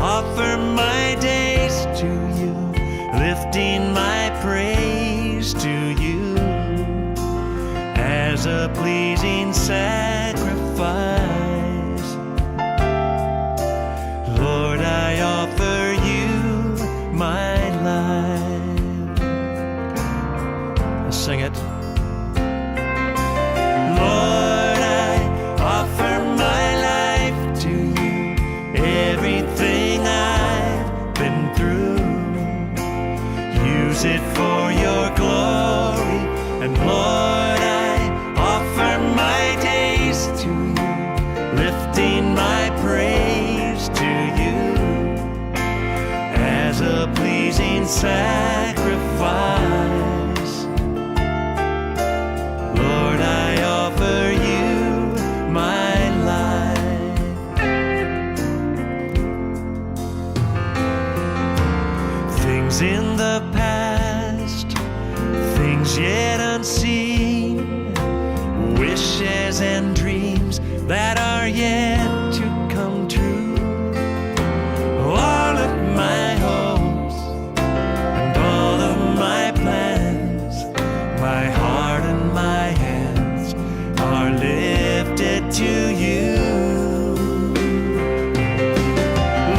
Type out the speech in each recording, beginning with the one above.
offer my days to you, lifting my praise to you as a pleasing sacrifice. Lord, I offer you my life. Let's sing it. Lord, I offer my life to you, everything I've been through. Use it for your glory, and Lord, I offer my days to you, lifting my praise to you as a pleasing sacrifice. Lord, I offer you my life. Things in the past, things yet unseen, wishes and dreams that are yet to come true. All of my hopes and all of my plans, my heart and my hands are lifted to you.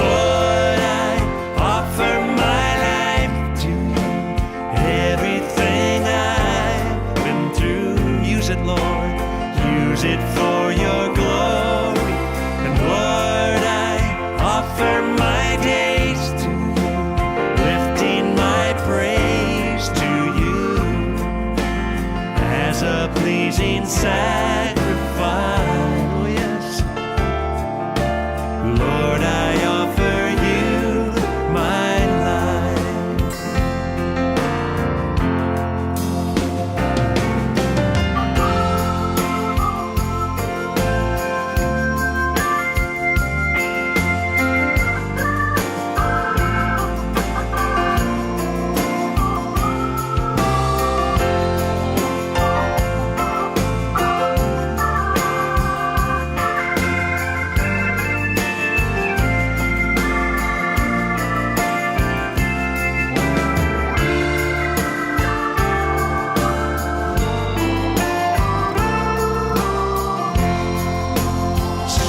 Lord, I offer my life to you, everything I've been through. Use it, Lord, use it for your glory. And Lord, I offer my days to you, lifting my praise to you as a pleasing sacrifice. Oh, yes. Lord, I offer you my life.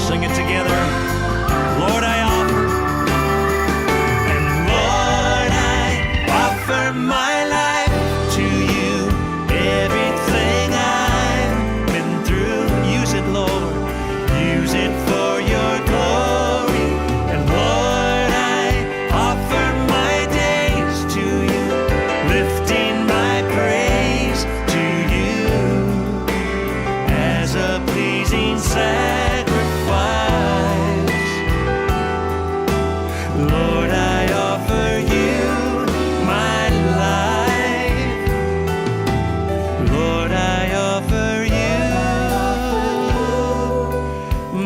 Sing it together. Lord, I offer, and Lord, I offer my life to you, everything I've been through. Use it, Lord, use it for your glory. And Lord, I offer my days to you, lifting my praise to you as a pleasing sacrifice. Lord, I offer you my life. Lord, I offer you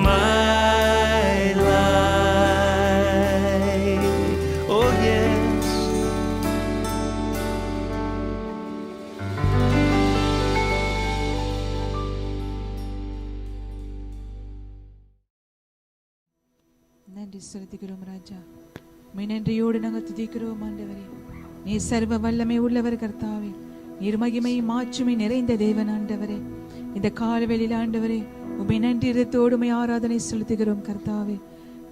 my life. Oh, yes. நன்றி செலுத்துகிறோம் ராஜா. உம்மை நன்றியோடு நாங்கள் துதிக்கிறோம் ஆண்டவரே. நீ சர்வ வல்லமை உள்ளவர் கர்த்தாவே. நீர் மகிமை மாட்சிமை நிறைந்த தேவன் ஆண்டவரே. இந்த காலவெளியில் ஆண்டவரே உம்மை நன்றி இருத்தோடு உம்மை ஆராதனை செலுத்துகிறோம் கர்த்தாவே.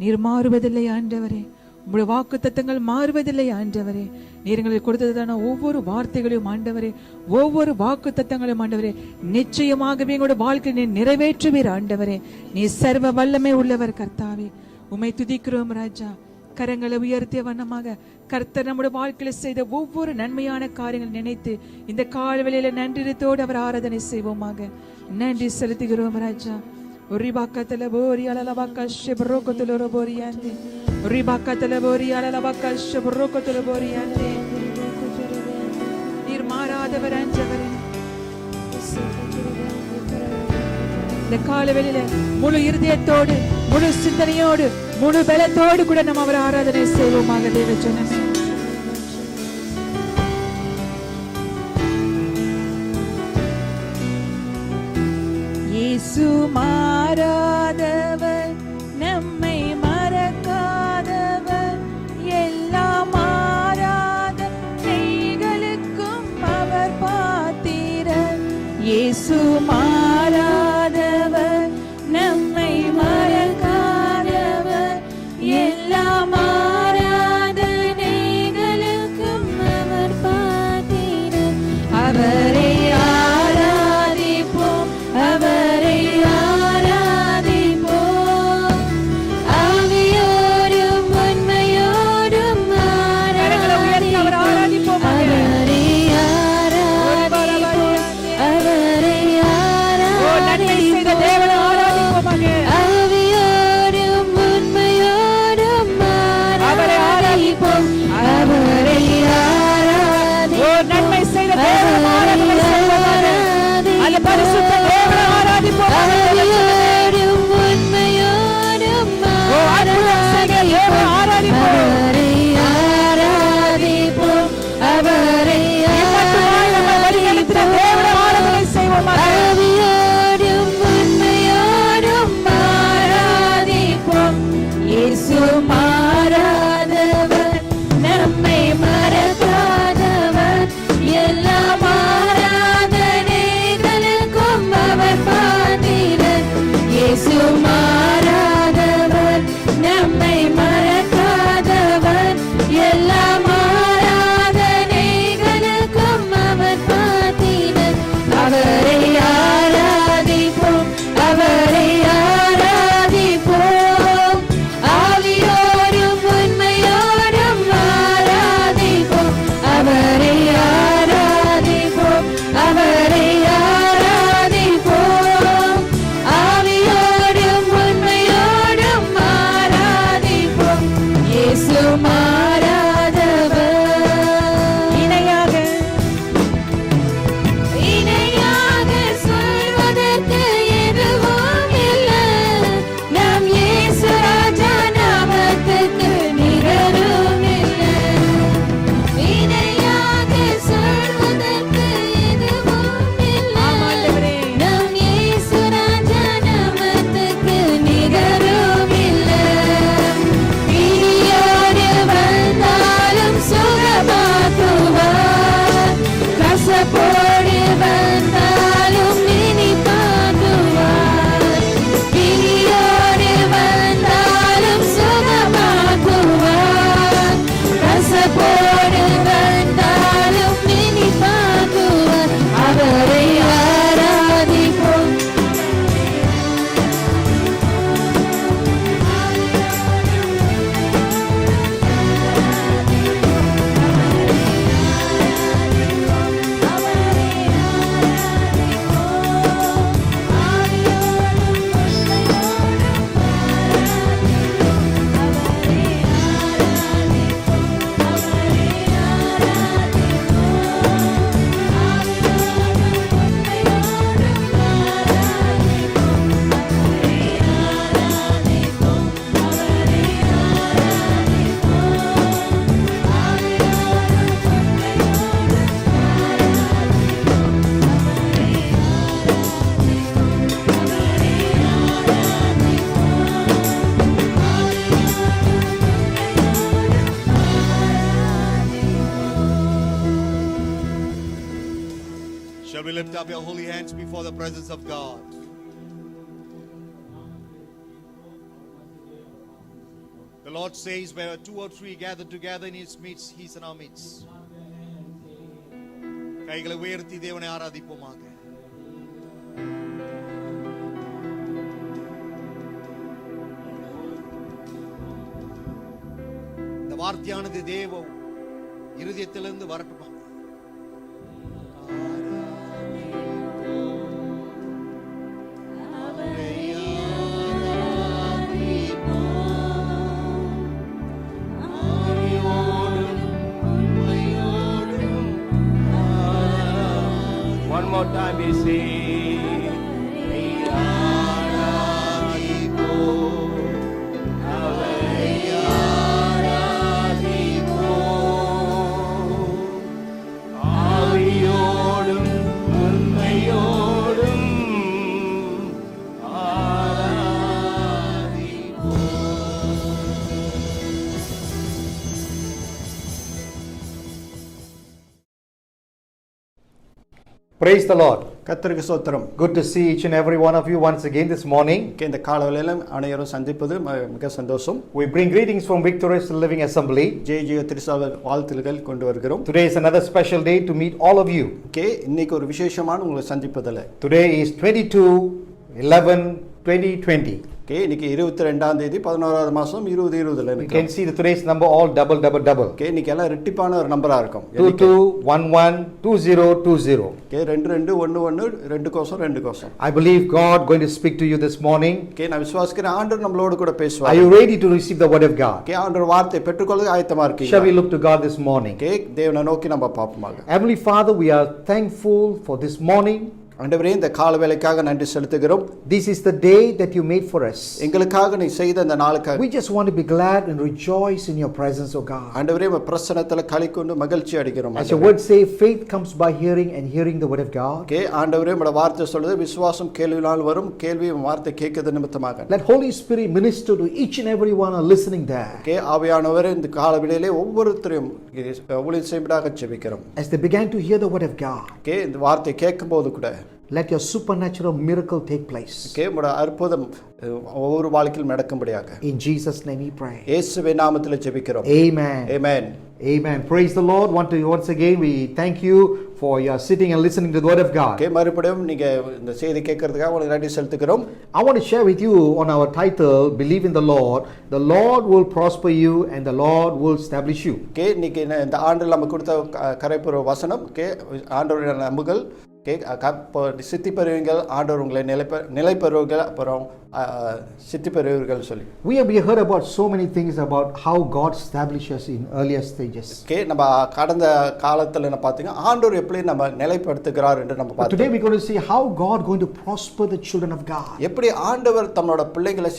நீர் மாறுவதில்லை ஆண்டவரே. உம்முடைய வாக்கு தத்தங்கள் மாறுவதில்லை ஆண்டவரே. நீர் எங்களுக்கு கொடுத்ததான ஒவ்வொரு வார்த்தைகளையும் ஆண்டவரே, ஒவ்வொரு வாக்கு தத்தங்களையும் ஆண்டவரே நிச்சயமாகவே எங்களுடைய வாழ்க்கையை நீர் நிறைவேற்றுவீர் ஆண்டவரே. நீ சர்வ வல்லமை உள்ளவர் கர்த்தாவே. உம்மை துதிக்கிறோம் ராஜா. கரங்களை உயர்த்திய வண்ணமாக கர்த்தர் நம்முடைய வாழ்க்கையில செய்த ஒவ்வொரு நன்மையான காரியங்கள் நினைத்து இந்த காலவெளியில நன்றித்தோடு அவர் ஆராதனை செய்வோமாக. நன்றி செலுத்துகிறோம் ராஜா. ரிபாக்கத்துல போரி அலலபாக்க ஷெப்ரோக்கத்துல போரியாந்தே, ரிபாக்கத்துல போரி அலலபாக்க ஷெப்ரோக்கத்துல போரியாந்தே. நீர் மாறாதவர் ஆண்டவரே. இந்த காலவெளியில முழு இருதயத்தோடு, முழு சிந்தனையோடு, முழு பலத்தோடு கூட நம்ம அவர் ஆராதனை செய்வோமாக. தேவஜனமே இயேசு மாறாதவர், நம்மை மறக்காதவர், Shall we lift up your holy hands before the presence of God? The Lord says, where two or three gather together in His midst, He's in our midst. கைகளை உயர்த்தி தேவனை ஆராதிப்போமாக. இந்த வார்த்தையானது தேவ இருதயத்திலிருந்து வரட்டுமா? One more time we sing. ஆவியோடும் உண்மையோடும் Praise the Lord. கர்த்தருக்கு ஸ்தோத்திரம். Good to see each and every one of you once again this morning. இந்த காலவேளையில அனைவரும் சந்திப்பது மிக சந்தோஷம். We bring greetings from Victorious Living Assembly. ஜெய திருசபை வாழ்த்துக்கள் கொண்டு வருகிறோம். Today is another special day to meet all of you. இன்னைக்கு ஒரு விசேஷமான உங்களை சந்திப்பதில். Today is 22/11/2020. இன்னைக்கு 22ஆம் தேதி 11வது மாசம் 2020ல You can see the today's number all double. இன்னைக்கு எல்லாம் ரெட்டிப்பான ஒரு நம்பரா இருக்கும். 22112020. 2211 I believe God going to speak to you this morning. நான் விசுவாசிக்கிறேன் ஆண்டவர் நம்மளோட கூட பேசுவார். Are you ready to receive the word of God? ஆண்டவர் வார்த்தை பெற்றுக்கொள்ள ஆயத்தமா இருக்கீங்களா? Shall we look to God this morning? தேவனை நோக்கி நம்ம பாப்போமாக. Heavenly Father, we are thankful for this morning. ஆண்டவரே இந்த காலவேளைக்காக நன்றி செலுத்துகிறோம். This is the day that you made for us. எங்களுக்காக நீ செய்த இந்த நாளுக்காக We just want to be glad and rejoice in your presence, O God. ஆண்டவரே உம்முடைய பிரசன்னத்துல களிகொண்டு மகிழ்ச்சி அடைகிறோம். As your word say, faith comes by hearing and hearing the word of God. ஆண்டவரே உம்முடைய வார்த்தை சொல்லுது விசுவாசம் கேள்வியினால் வரும், கேள்வி வார்த்தை கேட்கிறது நிமித்தமாக. Let Holy Spirit minister to each and every one listening there. ஆவியானவர் இந்த காலவேளையிலே ஒவ்வொருத்தரையும் ஊழியம் செய்யும்படியாக ஜெபிக்கிறோம். As they began to hear the word of God. இந்த வார்த்தை கேட்கும்போது கூட let your supernatural miracle take place. உம்முடைய அற்புதம் ஒவ்வொரு வாழ்க்கையிலும் நடக்கும்படியாக. In Jesus name we pray. இயேசுவின் நாமத்தில் ஜெபிக்கிறோம். Amen. Amen. Amen. Praise the Lord. Once again we thank you for your sitting and listening to the word of God. மறுபடியும் நீங்க இந்த செய்தி கேட்கிறதுக்காக உங்களுக்கு நன்றி செலுத்துகிறோம். I want to share with you on our title, Believe in the Lord. The Lord will prosper you and the Lord will establish you. இன்னைக்கு இந்த ஆண்டில் நம்ம கொடுத்த கரைப்புற வசனம் ஆண்டவருடைய நம்புகள் இப்போ சித்தி பெறுவீர்கள் ஆண்டவர் உங்களை நிலை பெறுவீர்கள் அப்புறம் சித்தி பெறுவீர்கள் சொல்லி We have heard about so many things about how God establishes in earlier stages. நம்ம கடந்த காலத்துல என்ன பார்த்தீங்கன்னா ஆண்டவர் எப்படி நம்ம நிலைப்படுத்துகிறார் என்று நம்ம But பார்த்தோம். today we're going to see how God going to prosper the children of God. எப்படி ஆண்டவர் தன்னோட பிள்ளைகளை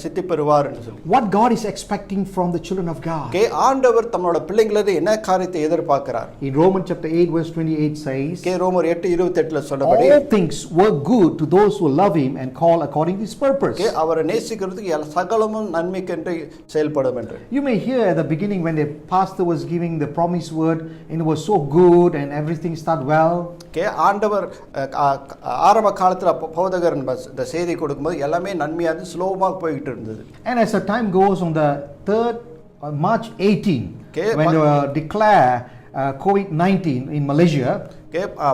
சித்தி பெறுவார் என்று சொல்லி What God is expecting from the children of God. ஆண்டவர் தன்னோட பிள்ளைகளிடம் என்ன காரியத்தை எதிர்பார்க்கிறார்? In Romans chapter 8 verse 28 says, ரோமர் 8:28 சொல்லபடி all things work good to those who love him and call according to his purpose. அவரை நேசிக்கிறதுக்கு சகலமும் நன்மைக்கென்று செயல்படும் என்று. You may hear at the beginning when the pastor was giving the promised word and it was so good and everything started well. ஆண்டவர் ஆரம்ப காலத்துல போதகர் இந்த செய்தி கொடுக்கும்போது எல்லாமே நன்மையாக ஸ்லோவா போயிட்டு இருந்தது. And as the time goes on the 3rd March 18 when they declare COVID-19 in Malaysia,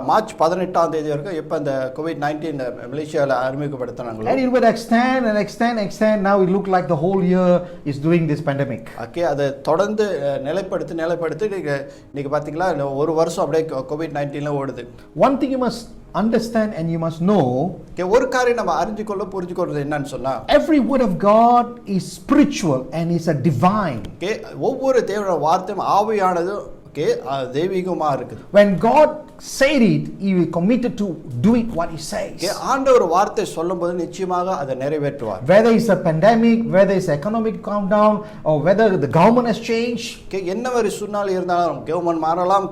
March 18ஆம் தேதி வரைக்கும் எப்ப இந்த COVID-19 மலேசியால அறிமுகப்படுத்தினாங்களோ and it would extend now it look like the whole year is doing this pandemic. அதை தொடர்ந்து நிலைப்படுத்தி நீங்க பாத்தீங்களா ஒரு வருஷம் அப்படியே COVID-19ல ஓடுது. One thing you must understand and you must know, ஒரு காரியம் நம்ம புரிஞ்சுக்கிறது என்னன்னு சொன்னா every word of God is spiritual and is a divine. ஒவ்வொரு தேவனுடைய வார்த்தையும் ஆவியானது தெய்வீகமா இருக்குது. When God said it, he will committed to do it what he says. ஆண்டவர் வார்த்தை சொல்லும்போது நிச்சயமாக அதை நிறைவேற்றுவார். Whether it's a pandemic, whether it's economic countdown, or whether the government has changed, என்ன மாதிரி சூழ்நிலை இருந்தாலும் கவர்மெண்ட் மாறலாம்,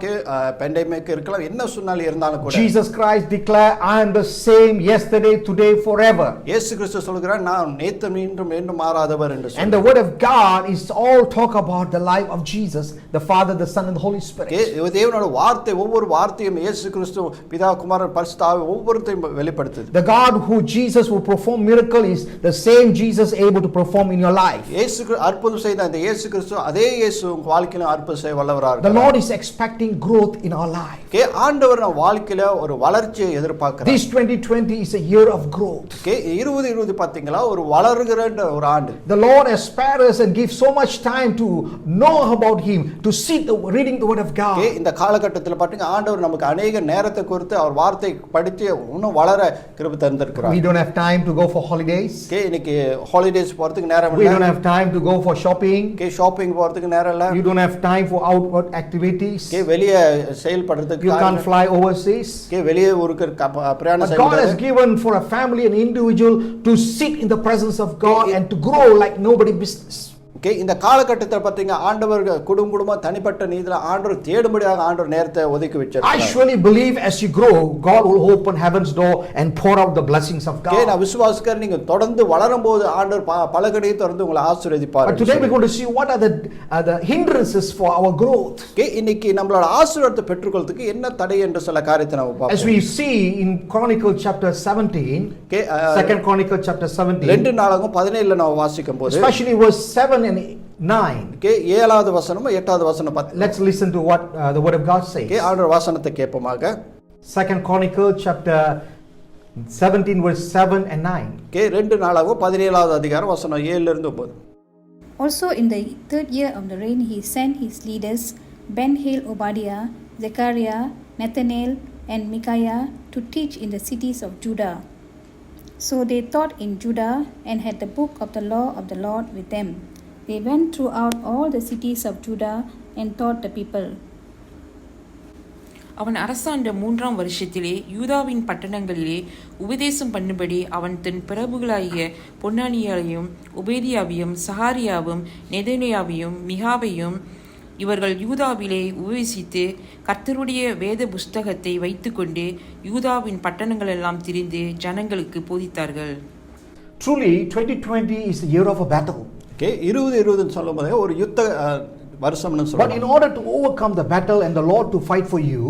பேண்டமிக் இருக்கலாம், என்ன சூழ்நிலை இருந்தாலும் கூட Jesus Christ declare, I am the same yesterday, today, forever. இயேசு கிறிஸ்து சொல்கிறார் நான் நேற்றும் இன்றும் என்றும் மாறாதவர் என்று. And the word of God is all talk about the life of Jesus, the Father, the Son and the Holy Spirit. தேவனோட வார்த்தை ஒவ்வொரு வார்த்தையும் இயேசு கிறிஸ்து பிதா குமாரன் பரிசுத்த ஆவி ஒவ்வொருத்தையும் வெளிப்படுத்துது. The God who Jesus will perform miracle is the same Jesus able to perform in your life. இயேசு அற்புதம் செய்த அந்த இயேசு கிறிஸ்து அதே இயேசு உங்க வாழ்க்கையில அற்புதம் செய்ய வல்லவராக இருக்கிறார். The Lord is expecting growth in our life. ஆண்டவர் நம்ம வாழ்க்கையில ஒரு வளர்ச்சியை எதிர்பார்க்கிறார். This 2020 is a year of growth. 2020 பாத்தீங்களா ஒரு வளர்கிற ஒரு ஆண்டு. The Lord has spared us and give so much time to know about him, to see the reading the word of God. இந்த காலகட்டத்தில் பாத்தீங்க ஆண்டவர் நமக்கு அநேக நேரத்தை கொடுத்து அவர் வார்த்தை படித்து இன்னும் வளர கிருபை தந்திருக்கிறார். We don't have time to go for holidays. இன்னைக்கு ஹாலிடேஸ் போறதுக்கு நேரம் இல்ல. We don't have time to go for shopping. Shopping போறதுக்கு நேரம் இல்ல. You don't have time for outward activities. வெளிய செயல்படுறதுக்கு You can't fly overseas. வெளிய ஊருக்கு பிரயாணம் செய்ய. God has given for a family an individual to sit in the presence of God and to grow like nobody business. இந்த காலகட்டத்தில் பாத்தீங்க ஆண்டவர் குடும்பமா தனிப்பட்ட நீதில ஆண்டவர் தேடும்படியாக ஆண்டவர் நேரத்தை ஒதுக்கி வச்சிருக்கார். I surely believe as you grow God will open heaven's door and pour out the blessings of God. நான் விசுவாசிக்கிறேன் நீங்க தொடர்ந்து வளரும்போது ஆண்டவர் பலகடியை திறந்து உங்களை ஆசீர்வதிப்பார். But today we're going to see what are the hindrances for our growth. இன்னைக்கு நம்மளோட ஆசீர்வாதத்தை பெற்றுக்கொள்றதுக்கு என்ன தடை என்று சில காரியத்தை நாம பார்ப்போம். As we see in Chronicle chapter 17, Second Chronicle chapter 17, 2 நாளாகும் 17ல நாம வாசிக்கும்போது especially verse 7 and 9. 7வது வசனமும் 8வது வசனம் Let's listen to what the word of God says. ஆண்டவர் வசனத்தை கேட்போமாக. Second Chronicle chapter 17 verse 7 and 9. 2 நாளாகும் 17வது அதிகாரம் வசனம் 7 ல இருந்து 9. Also in the 3rd year of the reign he sent his leaders Ben-Hail, Obadiah, Zechariah, Nathanael and Micaiah to teach in the cities of Judah. So they taught in Judah and had the book of the law of the Lord with them. They went throughout all the cities of Judah and taught the people. அவன் அரசாண்ட 3ஆம் வருஷத்திலே யூதாவின் பட்டணங்களிலே உபதேசம் பண்ணும்படி அவன் தன் பிரபுகளாகிய பொன்னானியாவையும் உபேதியாவையும் சகாரியாவும் நெதனியாவையும் மிகாவையும் இவர்கள் யூதாவிலே உபதேசித்து கர்த்தருடைய வேத புஸ்தகத்தை வைத்துக்கொண்டு யூதாவின் பட்டணங்களெல்லாம் திரிந்து ஜனங்களுக்கு போதித்தார்கள். Truly 2020 is the year of a battle. 2020 சொல்லும்போது ஒரு யுத்த வருஷம்னு சொல்றோம். But in order to overcome the battle and the Lord to fight for you,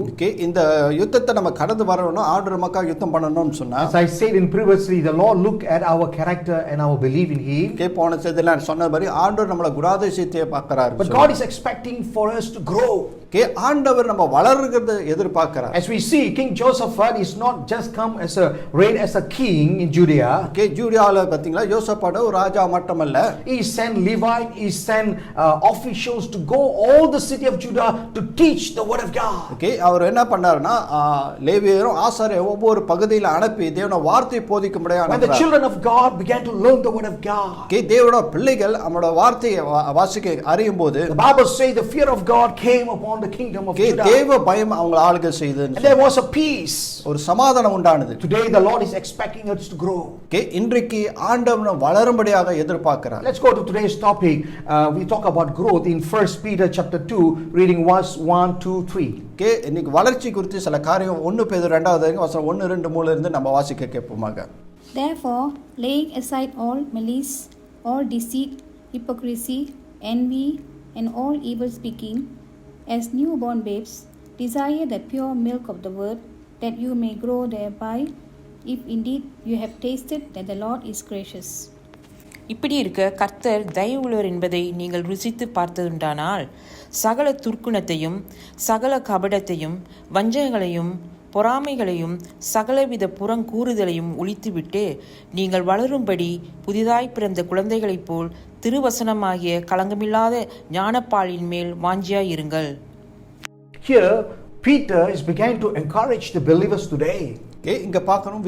இந்த யுத்தத்தை நம்ம கடந்து வரணும் ஆண்டவர் நமக்காக யுத்தம் பண்ணணும்னு சொன்னா, as I said in previously, the Lord look at our character and our belief in him. போன செய்தில சொன்ன மாதிரி ஆண்டவர் நம்மள குணாதிசயத்தை பார்க்கறார். But God is expecting for us to grow. K ஆண்டவர் நம்ம வளர்கிறத எதிர்பார்க்கிறார். As we see, King Jehoshaphat is not just come as a reign as a king in Judea. கே ஜூடியால பாத்தீங்களா யோசபாட் ஒரு ராஜா மட்டுமல்ல. He sent Levite, he sent officials to go all the city of Judah to teach the word of God. Okay அவர் என்ன பண்ணாருன்னா லேவியரும் ஆசாரியரும் ஒவ்வொரு பகுதியில அனுப்பி தேவனுடைய வார்த்தையை போதிக்கும்படியாக When the children of God began to learn the word of God, K தேவனுடைய பிள்ளைகள் நம்மளுடைய வார்த்தையை வாசிக்க அறியும் போது the Bible says the fear of God came upon the kingdom of Judah. தேவ பயம் அவங்க ஆளுகை செய்தது. And there was a peace. ஒரு சமாதானம் உண்டானது. Today the Lord is expecting us to grow. Okay இன்றைக்கு ஆண்டவர் வளரும்படியாக எதிர்பார்க்கிறார். Let's go to today's topic. We talk about growth in 1 Peter chapter 2, reading verse 1, 2, 3. Okay இன்னைக்கு வளர்ச்சி குறித்து சில காரியம் 1 பேதுரு 2வது வசனம் 1 2 3 இருந்து நம்ம வாசிக்க கேட்போமாக. Therefore, laying aside all malice, all deceit, hypocrisy, envy, and all evil speaking, as newborn babes, desire the pure milk of the word, that you may grow thereby, if indeed you have tasted that the Lord is gracious. இப்படி இருக்க கர்த்தர் தயவுள்ளவர் என்பதை நீங்கள் ருசித்து பார்த்ததுண்டானால் சகல துர்க்குணத்தையும் சகல கபடத்தையும் வஞ்சகங்களையும் பொறாமைகளையும் சகலவித புறங்கூறுதலையும் ஒழித்துவிட்டு நீங்கள் வளரும்படி புதிதாய் பிறந்த குழந்தைகளைப் போல் திருவசனமாகிய களங்கமில்லாத ஞானப்பாலின் மேல் வாஞ்சியாயிருங்கள். Here Peter is beginning to encourage the believers today. Okay இங்க பார்க்கணும்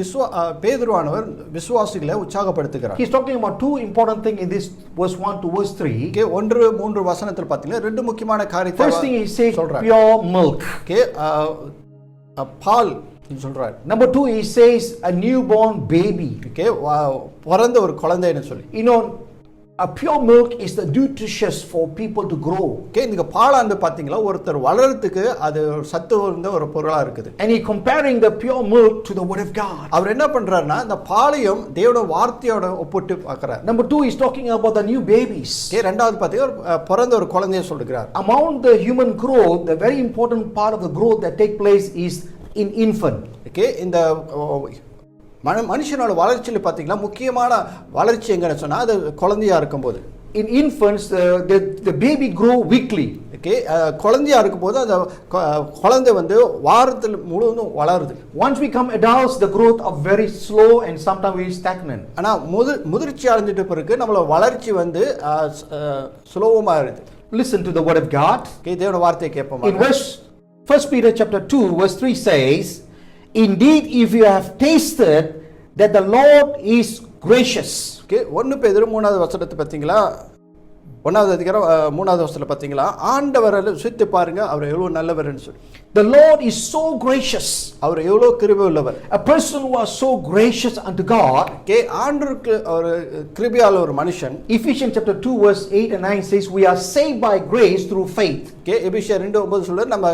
பேதுருவானவர் விசுவாசிகளை உற்சாகப்படுத்துகிறார். He's talking about two important things in this verse 1 to verse 3. Okay 1 3 வசனத்தில் பார்த்தீங்கன்னா ரெண்டு முக்கியமான காரியத்தை First thing he says சொல்றார். pure milk. ஓகே பால் சொல்றார். Number 2 he says a newborn baby. Okay பிறந்த ஒரு குழந்தைன்னு சொல்லி. You know, a pure milk is the nutritious for people to grow. Okay இந்த பாலாந்து பாத்தீங்களா ஒருத்தர் வளர்றதுக்கு அது சத்து இருந்த ஒரு பொருளா இருக்குது. And he comparing the pure milk to the word of God. அவர் என்ன பண்றாருன்னா இந்த பாலையும் தேவனுடைய வார்த்தையோட ஒப்பிட்டு பார்க்கறார். Number 2 is talking about the new babies. Okay ரெண்டாவது பாத்தீங்கன்னா பிறந்த ஒரு குழந்தையை சொல்றார். Among the human growth, the very important part of the growth that take place is in infant. Okay இந்த மனுஷனோட வளர்ச்சியில பாத்தீங்கன்னா முக்கியமான வளர்ச்சி எங்கன்னு சொன்னா அது குழந்தையா இருக்கும்போது. In infants the baby grow weekly. Okay குழந்தையா இருக்கும்போது அந்த குழந்தை வந்து வாரத்தில் முழுவதும் வளருது. Once we become adults the growth are very slow and sometimes very stagnant. ஆனா முதிர்ச்சி அடைஞ்சிட்ட பிறகு நம்மளோட வளர்ச்சி வந்து ஸ்லோவா இருக்குது. Listen to the word of God. Okay தேவனுடைய வார்த்தையை கேட்போம். In verse 1 Peter chapter 2 verse 3 says, indeed if you have tasted that the Lord is gracious. Okay 1 பேதுரு 3வது வசனத்தை பாத்தீங்களா 1வது அதிகாரம் 3வது வசனத்துல பாத்தீங்களா ஆண்டவரை ருசித்து பாருங்க அவர் எவ்வளவு நல்லவர்னு சொல்லி. The Lord is so gracious. அவர் எவ்வளவு கிருபை உள்ளவர். A person who is so gracious unto God. Okay ஆண்டவருக்கு ஒரு கிருபையால ஒரு மனுஷன். Ephesians chapter 2 verse 8 and 9 says we are saved by grace through faith. Okay எபேசியர் 2:9 சொல்றாரு நம்ம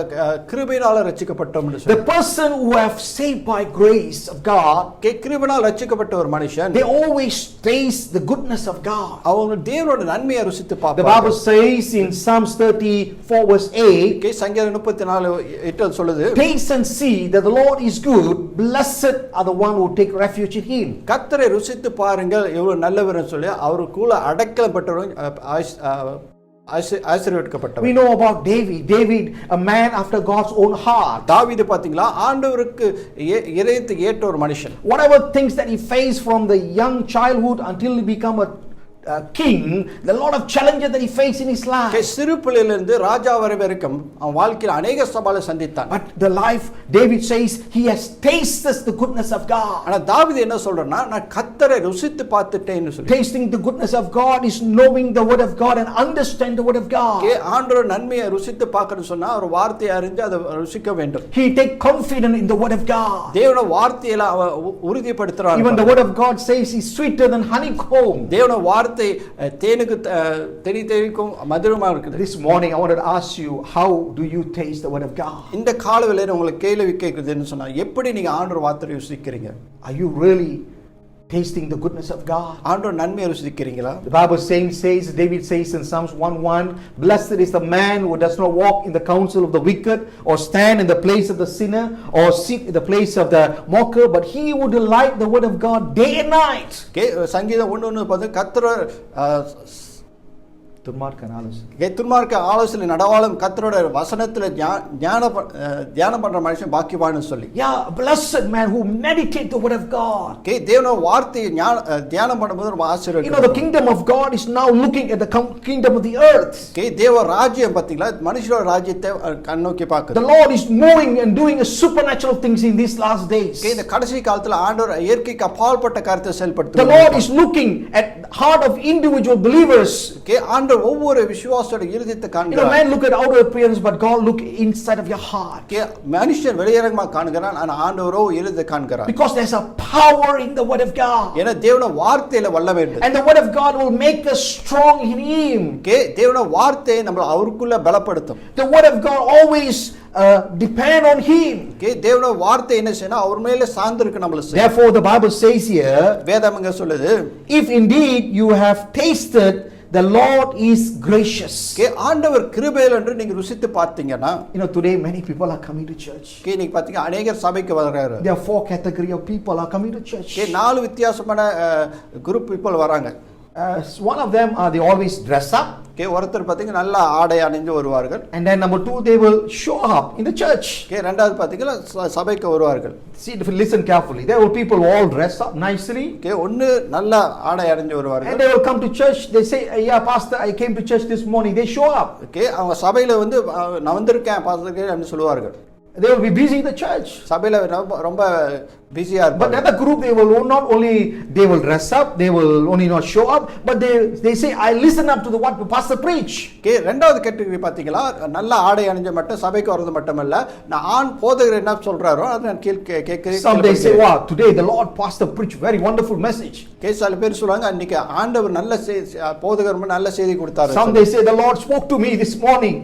கிருபையினால ரட்சிக்கப்பட்டோம்னு சொல்லி. The person who have saved by grace of God, okay கிருபையினால ரட்சிக்கப்பட்ட ஒரு மனுஷன் they always taste the goodness of God. அவங்க தேவனோட நன்மையை ருசித்து The பார்ப்பாங்க. Bible says in Psalms 34 verse 8, okay சங்கீதம் 34:8 சொல்லுது taste and see that the Lord is good, blessed are the one who take refuge in him. கர்த்தரை ருசித்து பாருங்கள் எவ்வளவு நல்லவர்னு சொல்லி அவருக்குள்ள அடக்கலப்பட்டவரும் ஆசீர்வதிக்கப்பட்டவர். We know about David, a man after God's own heart. தாவீது பாத்தீங்களா ஆண்டவருக்கு இதயத்துக்கு ஏற்ற ஒரு மனுஷன். Whatever things that he faced from the young childhood until he become a king, the lot of challenges that he faced in his life. சிறு பிள்ளையிலிருந்து ராஜா வரைக்கும் அவன் வாழ்க்கையில் அநேக சவாலை சந்தித்தான். But the life David says he has tasted the goodness of God. ஆனா தாவீது என்ன சொல்றான்னா நான் கர்த்தரை ருசித்து பார்த்துட்டேன்னு சொல்லி. Tasting the goodness of God is knowing the word of God and understand the word of God. ஆண்டவர் நன்மையை ருசித்து பார்க்கணும்னு சொன்னா ஒரு வார்த்தையை அறிந்து அதை ருசிக்க வேண்டும். He take confidence in the word of God. தேவனுடைய வார்த்தையில அவ உறுதிப்படுத்துறான். Even the word of God says is sweeter than honeycomb. தேவனுடைய வார்த்தை தேனுக்கு தெளிக்கும் மதுரமா இருக்குது. This morning I wanted to ask you, how do you taste the word of God? இந்த காலவேளையில உங்களுக்கு கேள்வி கேக்குதுன்னு சொன்னா எப்படி நீங்க ஆண்டவர் வார்த்தையை ருசிக்கிறீங்க? Are you really tasting the goodness of God? ஆண்டவர் நன்மையை ருசிக்கிறீங்களா? The Bible says, David says in Psalms 1:1, blessed is the man who does not walk in the counsel of the wicked, or stand in the place of the sinner, or sit in the place of the mocker, but he who delight the word of God day and night. சங்கீதம் 1:1 பார்த்து கர்த்தர் துன்மார்க்கன் ஆலோசனை. துன்மார்க்க ஆலோசனை நடவாளும் கர்த்தரோட வசனத்துல தியானம் பண்ற மனுஷன் பாக்கியவான்னு சொல்லி. Yeah, a blessed man who meditate the word of God. தேவனோட வார்த்தையை தியானம் பண்ணும்போது ரொம்ப ஆசீர்வாதம். The kingdom of God is now looking at the kingdom of the earth. தேவ ராஜ்யம் பாத்தீங்களா, மனுஷரோட ராஜ்யத்தை கண்ணோக்கி பார்க்குது. The Lord is moving and doing a supernatural things in these last days. இந்த கடைசி காலத்துல ஆண்டவர் இயற்கைக்கு அப்பாற்பட்ட காரியத்தை செயல்படுத்துகிறார். The Lord is looking at heart of individual believers. ஆண்டவர் ஒவ்வொரு விசுவாசியோட இருதயத்தை காண்கிறார். Man look at outer appearance, but God look inside of your heart. மனுஷன் வெளியரங்கமா காண்கிறான், ஆனா ஆண்டவரோ இருதயத்தை காண்கிறார். Because there's a power in the word of God. ஏன்னா தேவனுடைய வார்த்தையில வல்லமை இருக்கு. And the word of God will make us strong in him. தேவனுடைய வார்த்தை நம்மள அவருக்குள்ள பலப்படுத்தும். The word of God always depend on him. தேவனுடைய வார்த்தை என்ன செய்யணும், அவர் மேல சார்ந்து இருக்கு நம்மள. Therefore the Bible says here, வேதம் அங்க சொல்லுது, if indeed you have tasted the Lord is gracious. ஆண்டவர் கிருபையில் என்று நீங்க ருசித்து பார்த்தீங்கன்னா, today many people are coming to church. நீங்க பாத்தீங்க அநேகர் சபைக்கு வராங்க. There are 4 category of people are coming to church. 4 வித்தியாசமான குரூப் பீப்பிள் வராங்க. One of them are they always dress up. ஒருத்தர் பாத்தீங்க நல்ல ஆடை அணிந்து வருவார்கள். And then number 2 they will show up in the church. இரண்டாவது பாத்தீங்கன்னா சபைக்கு வருவார்கள். See, if you listen carefully, there will people who all dress up nicely. ஒன்னு நல்ல ஆடை அணிந்து வருவார்கள். And they will come to church. They say, yeah pastor, I came to church this morning. They show up. அவங்க சபையில வந்து நான் வந்திருக்கேன் பாஸ்டர் அப்படி சொல்லுவார்கள். They will be busy in the church. சபையில ரொம்ப பிஸியா இருப்பாங்க. But the other group, they will not only they will dress up, they will only not show up, but they say I listen up to the what the pastor preach. ரெண்டாவது category பாத்தீங்களா, நல்ல ஆடை அணிஞ்ச மட்டும் சபைக்கு வரது மட்டுமல்ல, நான் ஆண் போதகர் என்ன சொல்றாரோ அதை நான் கேட்கிறேன். Some they say, wow, today the Lord pastor preach very wonderful message. சில பேர் சொல்றாங்க அன்னைக்கு ஆண்டவர் நல்ல போதகர் நல்ல செய்தி கொடுத்தாரு. Some they say the Lord spoke to me this morning.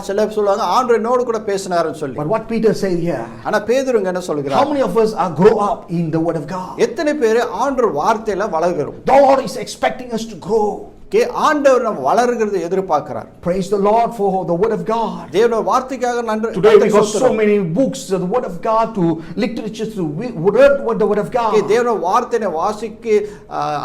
சில பேர் சொல்றாங்க ஆண்டவர் என்னோடு கூட பேசினாருன்னு சொல்லி. But what Peter said here, ஆனா பேதுரு என்ன சொல்றார், how many of us are grow up in the word of God? எத்தனை பேர் ஆண்டவர் வார்த்தையில வளர்கிறோம்? The Lord is expecting us to grow. ஆண்டவர் நம்ம வளர்கிறது எதிர்பார்க்கிறார். Praise the Lord for the word of God. தேவனுடைய வார்த்தைக்காக நன்றி. Today we got so many books of the word of God, to literature, to what the word of God. தேவனுடைய வார்த்தையை வாசிக்க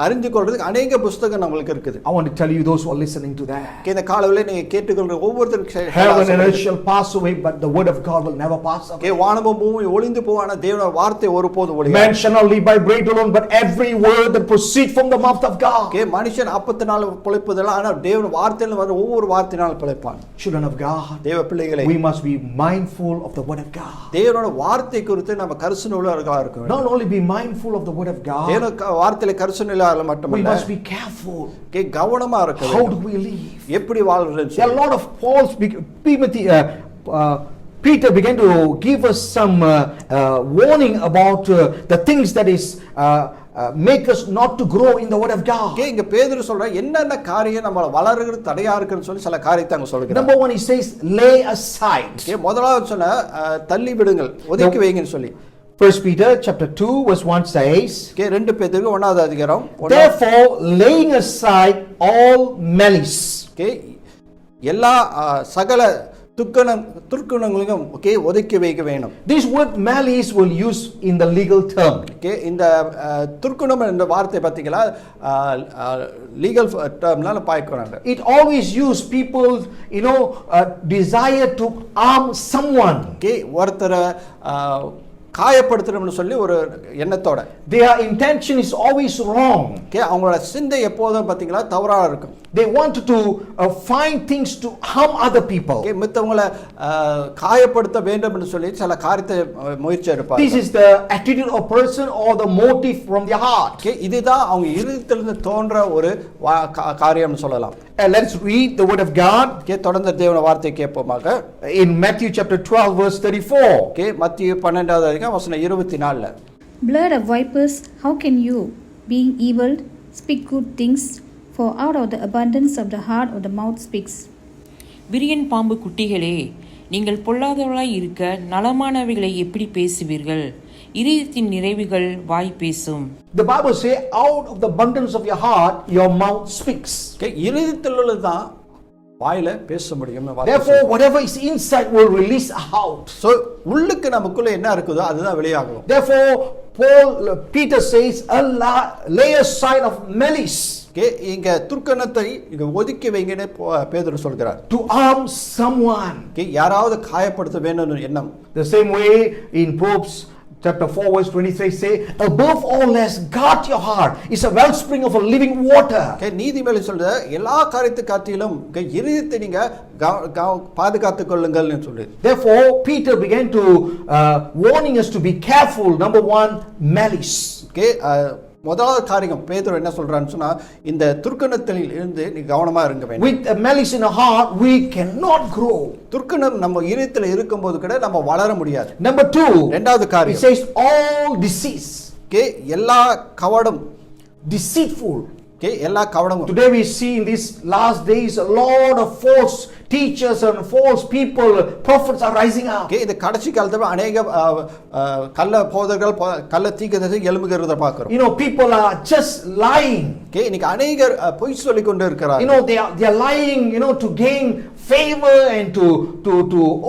அறிந்து கொள்றதுக்கு अनेक புத்தகங்கள் நமக்கு இருக்குது. I want to tell you those who are listening to that. இந்த காலையில நீங்க கேட்டுக்கொள்ற ஒவ்வொருத்தரும் heaven and earth shall pass away, but the word of God will never pass away. வானமும் பூமியும் ஒளிந்து போகும், ஆனா தேவனுடைய வார்த்தை ஒருபோதும் ஒளியாது. Man shall not live by bread alone, but every word that proceeds from the mouth of God. மனுஷன் அப்பத்தினால பிழைப்பதில்லை, ஆனா தேவனுடைய வார்த்தையில வர ஒவ்வொரு வார்த்தையினால பிழைப்பான். Children of God, தேவ பிள்ளைகளே, we must be mindful of the word of God. தேவனுடைய வார்த்தை குறித்து நம்ம கரிசனை உள்ளவர்களாக இருக்க வேண்டும். Not only be mindful of the word of God, தேவனுடைய வார்த்தையில கரிசனை உள்ளவர்கள் மட்டுமல்ல, we must be careful. கவனமா இருக்க வேண்டும். How do we live? எப்படி வாழ்றோம்? There are a lot of Paul's Peter began to give us some warning about the things that is make us not to grow in the word of God. இங்க பேதுரு சொல்ற என்னென்ன காரியம் நம்ம வளர்றது தடையா இருக்குன்னு சொல்லி சில காரியத்தை அங்க சொல்றாரு. Number 1 he says lay aside. முதலாவது சொன்ன தள்ளி விடுங்கள், ஒதுக்கி வைங்கன்னு சொல்லி. 1 Peter chapter 2 verse 1 says, 2 பேதுரு 1வது அதிகாரம், therefore laying aside all malice. எல்லா சகல துர்க்குணங்களையும் ஒதுக்கி வைக்க வேண்டும். This word malice will use in the legal term. இந்த துர்க்குணம் என்ற வார்த்தை பாத்தீங்களா legal டேர்ம்ல பாய்க்கறாங்க. It always use people desire to harm someone. ஒருத்தர காயப்படுத்தணும்னு சொல்லி ஒரு எண்ணத்தோட. Their intention is always wrong. அவங்களோட சிந்தை எப்போதும் பாத்தீங்களா தவறா இருக்கும். They want to find things to harm other people. மத்தவங்களை காயப்படுத்த வேண்டும் என்று சொல்லி சில காரியத்தை முயற்சி எடுப்பாங்க. This is the attitude of person or the motive from their heart. இதுதான் அவங்க இதயத்திலிருந்து தோன்ற ஒரு காரியம்னு சொல்லலாம். Let's read the word of God. தொடர்ந்து தேவனுடைய வார்த்தை கேட்போமாக. In Matthew chapter 12 verse 34. மத்தேயு 12வது அதிகாரம் வசனம் 24. Blood of vipers, how can you, being evil, speak good things? For out of the abundance of the heart of the mouth speaks. விரியன் பாம்பு குட்டிகளே, நீங்கள் பொல்லாதவர்களாய் இருக்க நலமானவைகளை எப்படி பேசுவீர்கள்? இதயத்தின் நிறைவுகள் வாய் பேசும். The Bible say out of the abundance of your heart your mouth speaks. இதயத்தில் உள்ளதுதான் வாயில பேச முடியும். Therefore whatever is inside will release out. So உள்ளுக்கு நமக்குள்ள என்ன இருக்குதோ அதுதான் வெளியாகும். Therefore Peter says, lay aside of malice. Okay, இங்க துர்க்கணத்தை இங்க ஒதுக்கி வைங்கன்னு பேதுரு சொல்கிறார். To harm someone. ஓகே, யாராவது காயப்படுத்த வேணும்னு எண்ணம். The same way in Proverbs chapter 4 verse 23 say, above all else guard your heart. It's a wellspring of a living water. Okay, நீதிமொழி சொல்ற எல்லா காரியத்தை காட்டிலும் இருதயத்தை நீங்க பாதுகாத்துக் கொள்ளுங்கள்னு சொல்லு. Therefore Peter began to warning us to be careful. Number 1, malice. Okay, முதலாவது காரியம் பேதுரு என்ன சொல்றான்னு சொன்னா, இந்த துர்க்கணத்தில் இருந்து நீ கவனமா இருக்க வேண்டும். With a malice in our heart we cannot grow. துர்க்கணம் நம்ம இதயத்துல இருக்கும்போது கூட நம்ம வளர முடியாது. Number 2, இரண்டாவது it காரியம், says all deceit. ஓகே, எல்லா கவடம், deceitful. ஓகே, எல்லா கவடமும். Today we see in these last days a lot of false teachers and false people, prophets are rising up. Okay, இந்த கடைசி காலத்துல அநேக கள்ள போதகர்கள் கள்ள தீர்க்கதரிசிகள் எழும்புகிறத பார்க்கிறோம். You know, people are just lying. Okay, இன்னைக்கு அநேகர் பொய் சொல்லிக் கொண்டு இருக்கிறார்கள். You know, they are lying, you know, to gain favor and to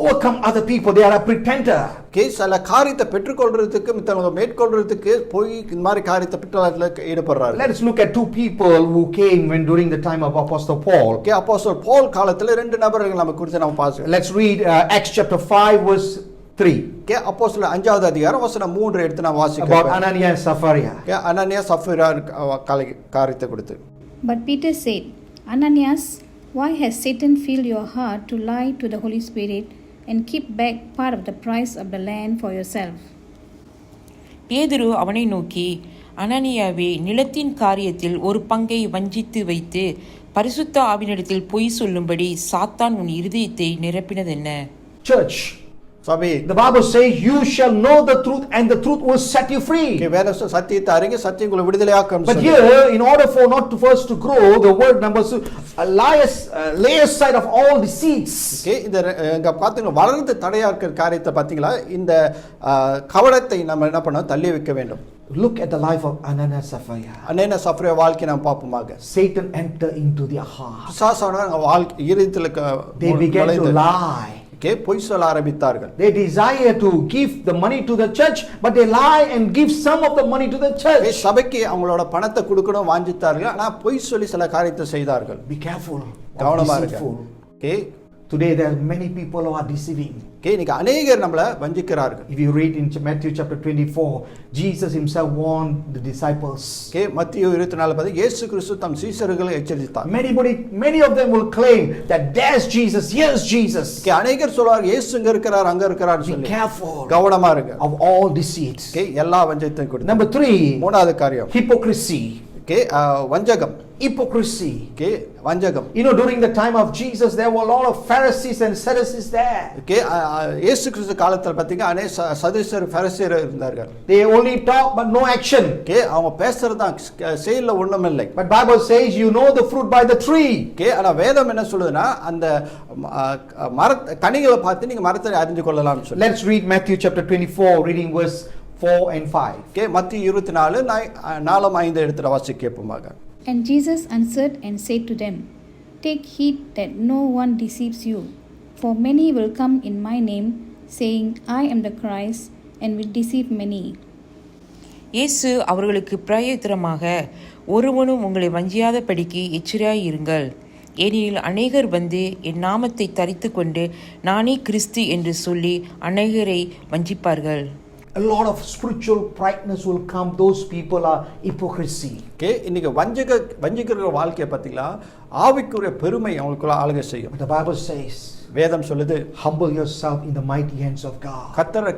overcome other people. They are a pretender. Okay, சில காரியத்தை பெற்றுக்கொள்றதுக்கு மத்தவங்க மேற்கொள்றதுக்கு போய் இந்த மாதிரி காரியத்தை பெற்றுக்கொள்ள ஈடுபடுறாங்க. Let us look at 2 people who came when during the time of Apostle Paul. Okay, அப்போஸ்தலர் பவுல் காலத்துல 2 நபர்கள் நம்ம குறித்து நம்ம பார்க்கிறோம். Let's read Acts chapter 5 verse 3. Okay, அப்போஸ்தலர் 5வது அதிகாரம் வசனம் 3 எடுத்து நாம் வாசிக்கலாம். About Ananias and Sapphira. Okay, Ananias Sapphira காரியத்தை குறித்து. But Peter said, Ananias, why has Satan filled your heart to lie to the Holy Spirit and keep back part of the price of the land for yourself? பேதுரு அவனை நோக்கி, அனனியாவே, நிலத்தின் காரியத்தில் ஒரு பங்கை வஞ்சித்து வைத்து பரிசுத்த ஆவினிடத்தில் பொய் சொல்லும்படி சாத்தான் உன் இருதயத்தை நிரப்பினதென்ன? Church, சபை, the Bible says you shall know the truth and the truth will set you free. Okay, வேதம் சத்தியத்தை அறிங்க, சத்தியம் உங்களை விடுதலையாக்கும். But here, in order for not to first to grow, the word number 2, lay aside of all deceits. Okay, இந்த இங்க பாத்தீங்கன்னா வளர்ந்து தடையா இருக்கிற காரியத்தை பாத்தீங்களா, இந்த கவடத்தை நம்ம என்ன பண்ணோம், தள்ளி வைக்க வேண்டும். Look at the life of Ananias and Sapphira. அனனியா சப்பீரா வாழ்க்கை நாம் பார்ப்போமாக. Satan entered into their heart. பிசாசானவன் வாழ்க்கை இருதயத்துல They began to lie. Okay, பொய் சொல்ல ஆரம்பித்தார்கள். They desire to give the money to the church, but they lie and give some of the money to the church. சபைக்கு அவங்களோட பணத்தை கொடுக்கணும் வாஞ்சித்தார்கள், ஆனா பொய் சொல்லி சில காரியத்தை செய்தார்கள். Be careful. கவனமா இருங்க. Deceitful. Okay, Today there are many people who are deceiving. Okay, இன்னைக்கு அநேகர் நம்மள வஞ்சிக்கிறார்கள். If you read in Matthew chapter 24, Jesus himself warned the disciples. Okay, மத்தேயு 24 இயேசு கிறிஸ்து தம் சீஷர்களை எச்சரித்தார். Many of them will claim that there's Jesus, here's Jesus. Okay, அநேகர் சொல்றாங்க இயேசு இங்க இருக்கிறார் அங்க இருக்கிறார் Be சொல்லி. careful கவனமா இருங்க. of all deceits. ஓகே, எல்லா வஞ்சத்தையும் கொடுத்து. Number 3, மூணாவது காரியம், hypocrisy. ஓகே, வஞ்சகம். Hypocrisy. ஓகே, வஞ்சகம். You know, during the time of Jesus, there were a lot of Pharisees and Sadducees there. Okay, இயேசு கிறிஸ்து காலத்துல பாத்தீங்க அநேக சதுசர் பரிசேயர் இருந்தார்கள். They only talk but no action. Okay, அவங்க பேசுறதுதான், செயல்ல ஒண்ணும் இல்லை. But Bible says you know the fruit by the tree. Okay, ஆனா வேதம் என்ன சொல்லுதுன்னா, அந்த மர கனிகளை பார்த்து நீங்க மரத்தை அறிந்து கொள்ளலாம்னு சொல்லி. Let's read Matthew chapter 24, reading verse 4 and 5. Okay, மத்தேயு 24 4 5 எடுத்து வாசிக்க கேட்போமாக. And Jesus answered and said to them, Take heed that no one deceives you, for many will come in my name, saying, I am the Christ, and will deceive many. இயேசு அவர்களுக்கு பிரயோஜனமாக, ஒருவனும் உங்களை வஞ்சியாதபடிக்கு எச்சரியாயிருங்கள். ஏனெனில் அநேகர் வந்து என் நாமத்தை தரித்து கொண்டு நானே கிறிஸ்து என்று சொல்லி அநேகரை வஞ்சிப்பார்கள். A lot of spiritual brightness will come. Those people are hypocrisy. Okay, இன்னைக்கு வஞ்சிக்கிற வாழ்க்கையை பார்த்தீங்களா, ஆவிக்குரிய பெருமை அவங்களுக்குள்ள ஆளுகை செய்யும். But the Bible says, வேதம் சொல்லுது, humble yourself in the mighty hands of God. கர்த்தரை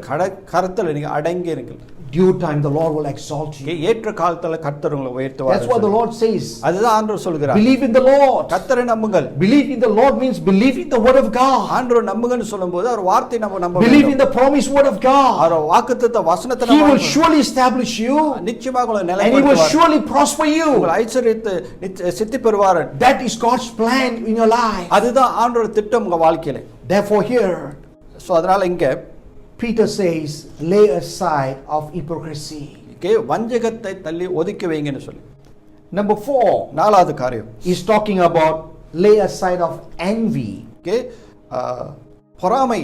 கரத்தில் நீங்க அடங்கி இருங்கள். Due time the Lord will exalt you. ஏற்ற காலத்துல கர்த்தர் உங்களை உயர்த்துவார். That's what the Lord says. அதுதான் ஆண்டவர் சொல்கிறார். Believe in the Lord. கர்த்தரை நம்புங்கள். Believe in the Lord means believe in the word of God. ஆண்டவர் நம்புங்கன்னு சொல்லும்போது அவர் வார்த்தை நம்ப Believe in the promised word of God. அவர் வாக்குத்தத்த வசனத்தை He will surely establish you. நிச்சயமாக உங்களை And He will நிலைப்படுத்துவார். surely prosper you. உங்களை ஐஸ்வரியத்தை சித்தி பெறுவார். That is God's plan in your life. அதுதான் ஆண்டவர் திட்டம் உங்க வாழ்க்கையில. Therefore here சோ அதனால இங்க Peter says, lay aside of hypocrisy. Okay, வஞ்சகத்தை தள்ளி ஒதுக்கி வைங்கன்னு சொல்லி. Number 4, நாலாவது காரியம், he's talking about lay aside of envy. Okay, பொறாமை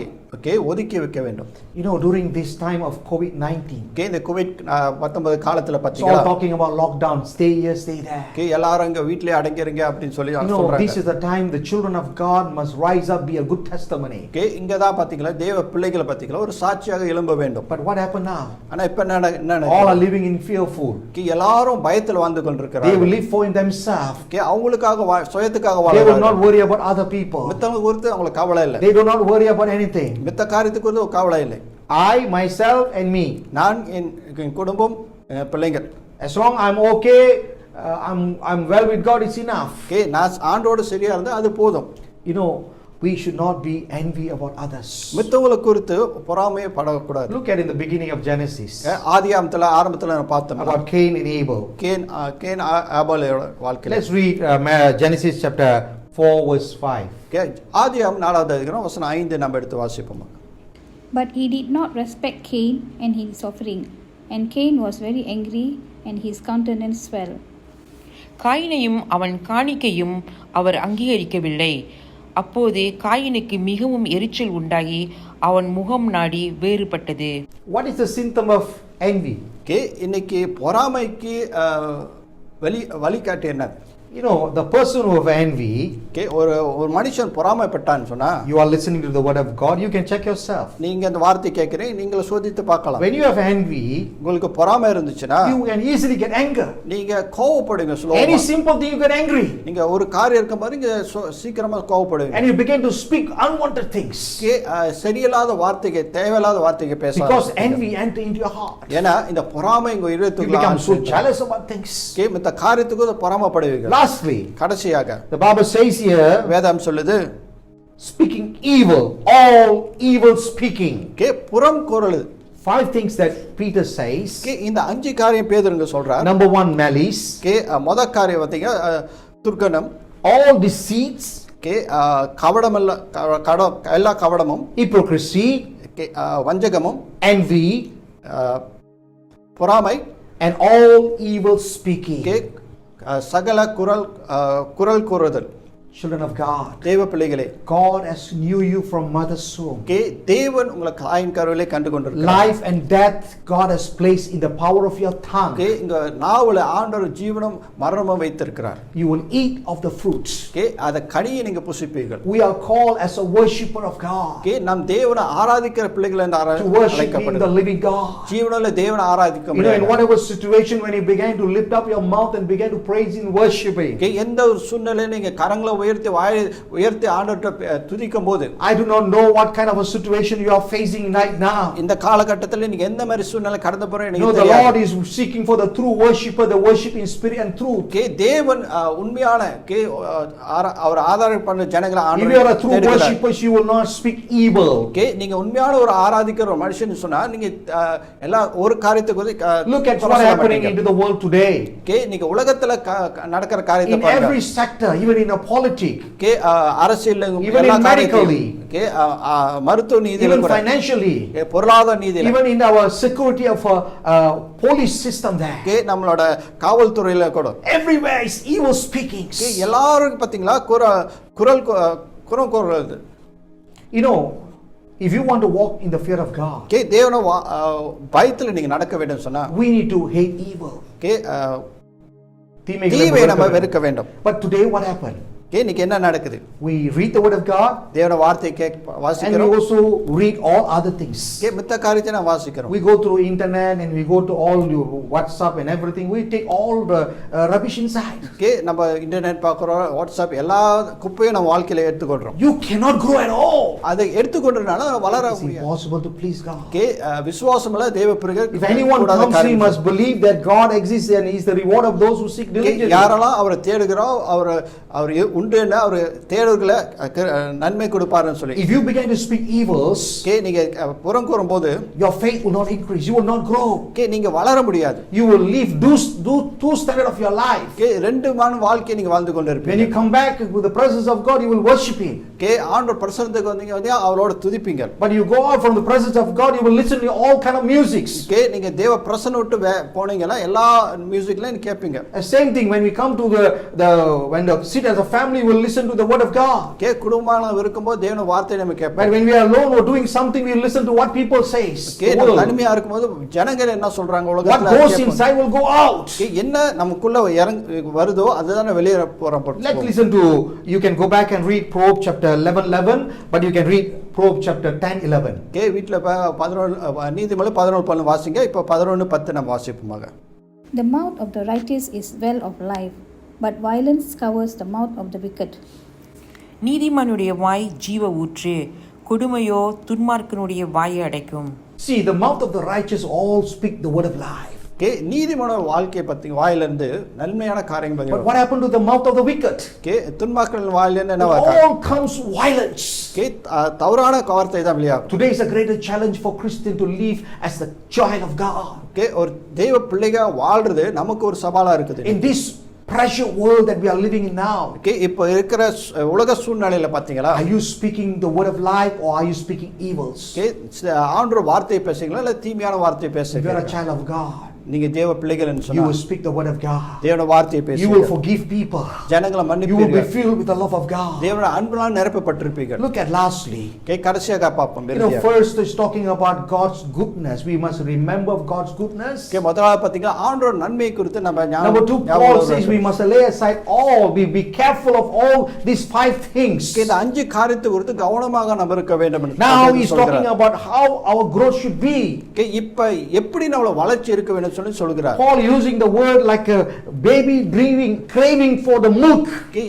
ஒதுக்கி வைக்க வேண்டும். You know, during this time of COVID-19, இந்த கோவிட் 19 காலத்துல it's all பாத்தீங்களா, talking about lockdown, stay here, stay there. எல்லாரும் இங்க வீட்லயே அடங்கிருங்க அப்படின்னு சொல்லி You know, சொல்றாங்க. this is the time the children of God must rise up, be a good testimony. இங்க தான் பாத்தீங்களா, தேவ பிள்ளைகளை பாத்தீங்களா ஒரு சாட்சியாக எழும்ப வேண்டும். But what happened now? ஆனா இப்ப என்ன All are living in fearful. எல்லாரும் பயத்துல வாழ்ந்து They will கொண்டிருக்கிறார்கள். live for themselves. அவங்களுக்காக சுயத்துக்காக They will not வாழறாங்க. worry about other people. மித்தவங்க குறித்து அவங்களுக்கு கவலை இல்லை. They do not worry about anything. மித்த காரியத்துக்கு குறித்து கவலை இல்லை. I, myself and me. நான் என் குடும்பம் என் பிள்ளைகள். As long I'm okay, I'm well with God, it's enough. நான் ஆண்டோடு சரியா இருந்தா அது போதும். You know, we should not be envy about others. மித்தவங்களை குறித்து பொறாமையே படக்கூடாது. Look at in the beginning of Genesis ஆதியாகமத்துல ஆரம்பத்துல நான் பார்த்தோம் about Cain and Abel. Cain ஆபேலோட வாழ்க்கையில. Let's read Genesis chapter 4 verse 5. ஆதியாகமம் 4வது அதிகாரம் வசனம் 5 நம்ம எடுத்து வாசிப்போம். But he did not respect Cain and his offering, and Cain was very angry, and his countenance fell. காயினையும் அவன் காணிக்கையும் அவர் அங்கீகரிக்கவில்லை. அப்போது காயினுக்கு மிகவும் எரிச்சல் உண்டாகி அவன் முகம் நாடி வேறுபட்டது. What is the symptom of envy? இன்னைக்கு பொறாமைக்கு வழிகாட்டி என்ன? You know, the person who have envy, ஒரு மனுஷன் பொறாமைப்பட்டான்னு சொன்னா, you are listening to the word of God, you can check yourself. நீங்க அந்த வார்த்தை கேட்கிறீங்க, நீங்களே சோதித்து பார்க்கலாம். When you have envy, உங்களுக்கு பொறாமை இருந்துச்சுன்னா, you can easily get anger. நீங்க கோவப்படுவீங்க சுலபமா. Any simple thing you get angry. நீங்க ஒரு காரியம் இருக்கும்போது நீங்க சீக்கிரமா கோவப்படுவீங்க. And you begin to speak unwanted things. சரியில்லாத வார்த்தைகள், தேவையில்லாத வார்த்தைகள் பேசலாம். Because envy enter into your heart. ஏன்னா இந்த பொறாமை உங்க You இதயத்துக்குள்ள become so jealous about things. இந்த காரியத்துக்கு பொறாமைப்படுவீங்க. Lastly, கடைசியாக the Bible says here, வேதம் சொல்லுது, speaking evil, all evil speaking. புறம் கூறல். 5 things that Peter says. இந்த 5 காரியம் பேதுருங்க சொல்றார். Number 1, malice. முத காரியம் பாத்தீங்க துர்க்கணம். All deceits. கவடம் எல்லா கவடமும். Hypocrisy. வஞ்சகமும். Envy. பொறாமை. And all evil speaking. சகல குரல் கூறுதல். Children of God, தேவ பிள்ளைகளே, God has knew you from mother's womb. தேவன் உங்களை தாயின் கருவிலே கண்டு கொண்டிருக்கிறார். Life and death God has placed in the power of your tongue. இங்க நாவுல ஆண்டவர் ஜீவனும் மரணமும் வைத்திருக்கிறார். You will eat of the fruits. அத கனியை நீங்க புசிப்பீர்கள். We are called as a worshipper of God. நாம் தேவனை ஆராதிக்கிற பிள்ளைகள் என்று அழைக்கப்படுகிறோம். The living God. ஜீவனுள்ள தேவனை ஆராதிக்க முடியும். You know, in whatever situation when you began to lift up your mouth and began to praise in worshiping. எந்த ஒரு சூழ்நிலையில நீங்க கரங்களை உயர்த்தி ஆண்டவரை துதிக்கும்போது, I do not know what kind of a situation you are facing right now. இந்த காலகட்டத்தில் நீங்க எந்த மாதிரி சூழ்நிலை கடந்து போறீங்க எனக்கு தெரியாது. The Lord is seeking for the true worshipper, the worship in spirit and truth. தேவன் உண்மையான அவர் ஆராதனை பண்ண ஜனங்களை ஆண்டவர். If you are a true worshipper, you will not speak evil. நீங்க உண்மையான ஒரு ஆராதிக்கிற ஒரு மனுஷன் சொன்னா நீங்க எல்லா ஒரு காரியத்துக்கு look at what is happening into the world today. நீங்க உலகத்துல நடக்கிற காரியத்தை பாருங்க. In every sector, even in a politics, அரசியல், even in medically, மருத்துவ நீதியில, even financially, பொருளாதார நீதியில, even in our security of police system there, நம்மளோட காவல்துறையில கூட everywhere is evil speaking. எல்லாரும் பாத்தீங்களா குரல் கூறுறது. You know, if you want to walk in the fear of God, தேவன பயத்துல நீங்க நடக்க வேண்டும் சொன்னா, we need to hate evil. தீமையை நம்ம வெறுக்க வேண்டும். But today what happened? இன்னைக்கு என்ன நடக்குது? We read the word of God, தேவனுடைய வார்த்தையை வாசிக்கிறோம். And we also read all other things. மித்த காரியத்தை நாம் வாசிக்கிறோம். We go through internet and we go to all your WhatsApp and everything. We take all the rubbish inside. நம்ம internet பார்க்கறோம், WhatsApp எல்லா குப்பையும் நம்ம வாழ்க்கையில எடுத்துக்கொள்றோம். You cannot grow at all. அதை எடுத்துக்கொண்டறனால வளர முடியாது. It's impossible to please God. விசுவாசம்ல தேவ பிள்ளைகள், if anyone comes, he must believe that God exists and he is the reward of those who seek diligently. யாரெல்லாம் அவரை தேடுகிறோம், அவர் உண்டுன்னா அவர் தேடுகிறவர்களை நன்மை கொடுப்பாருன்னு சொல்லி. If you begin to speak evils, நீங்க புறம் கூறும்போது your faith will not increase, you will not grow. நீங்க வளர முடியாது. You will live two standard of your life. ரெண்டு மான வாழ்க்கை நீங்க வாழ்ந்து கொண்டிருப்பீங்க. When you come back with the presence of God, you will worship him. ஆண்டவர் பிரசன்னத்துக்கு வந்தீங்க அவரோட துதிப்பீங்க. But you go out from the presence of God, you will listen to all kind of musics. நீங்க தேவ பிரசன்னம் விட்டு போனீங்கன்னா எல்லா மியூசிக்லயும் கேட்பீங்க. Same thing when we come to when the sit as a family, we will listen to the word of God. குடும்பமா இருக்கும்போது தேவனுடைய வார்த்தையை நம்ம கேட்போம். But when we are alone or doing something, we will listen to what people says. தனிமையா இருக்கும்போது ஜனங்கள் என்ன சொல்றாங்க உலகத்துல, what goes inside will go out. என்ன நமக்குள்ள வருதோ அதுதான் வெளியே போறோம். Let's listen to, you can go back and read Proverbs chapter 11:11, but you can read Proverbs chapter 10:11. வீட்ல 11 நீதிமொழி 11:11 வாசிங்க. இப்போ 11:10 நம்ம வாசிப்போமாக. The mouth of the righteous is well of life, but violence covers the mouth of the wicked. நீதிமானுடைய வாய் ஜீவ ஊற்று, கொடுமையோ துன்மார்க்கனுடைய வாயை அடைக்கும். See, the mouth of the righteous all speak the word of life. நீதிமான வாழ்க்கையை பத்தி வாயிலிருந்து நன்மையான காரியங்கள். But what happened to the mouth of the wicked? துன்மார்க்கர்கள் வாயிலிருந்து என்ன all comes violence. தவறான வார்த்தை தான் வெளியாகும். Today is a greater challenge for Christian to live as the child of God. ஒரு தேவ பிள்ளைగా வாழ்றது நமக்கு ஒரு சவாலா இருக்குது. In this pressure world that we are living in now, இப்போ இருக்கிற உலக சூழ்நிலையில பாத்தீங்களா, are you speaking the word of life or are you speaking evils? ஆண்டவர் வார்த்தையை பேசுறீங்களா இல்ல தீமையான வார்த்தையை பேசுறீங்களா? You are a child of God. நீங்க தேவ பிள்ளைகள் என்று சொன்னா you will speak the word of God. தேவனுடைய வார்த்தையை பேசுவீங்க. You will forgive people. ஜனங்களை மன்னிப்பீங்க. You will be filled with the love of God. தேவனுடைய அன்பினால் நிரப்பப்பட்டிருப்பீங்க. Look at lastly, கடைசியாக பாப்போம். first is talking about God's goodness. We must remember God's goodness. முதலாவது பாத்தீங்கன்னா ஆண்டவர் நன்மை குறித்து நம்ம ஞாபகம். Number 2, Paul says we must lay aside all, be careful of all these 5 things. இந்த 5 காரியத்தை குறித்து கவனமாக நம்ம இருக்க வேண்டும். Now he is talking about how our growth should be. இப்ப எப்படி நம்மளோட வளர்ச்சி இருக்க வேண்டும் சொல்லி சொல்கிறார். Paul using the word like a baby craving for the milk.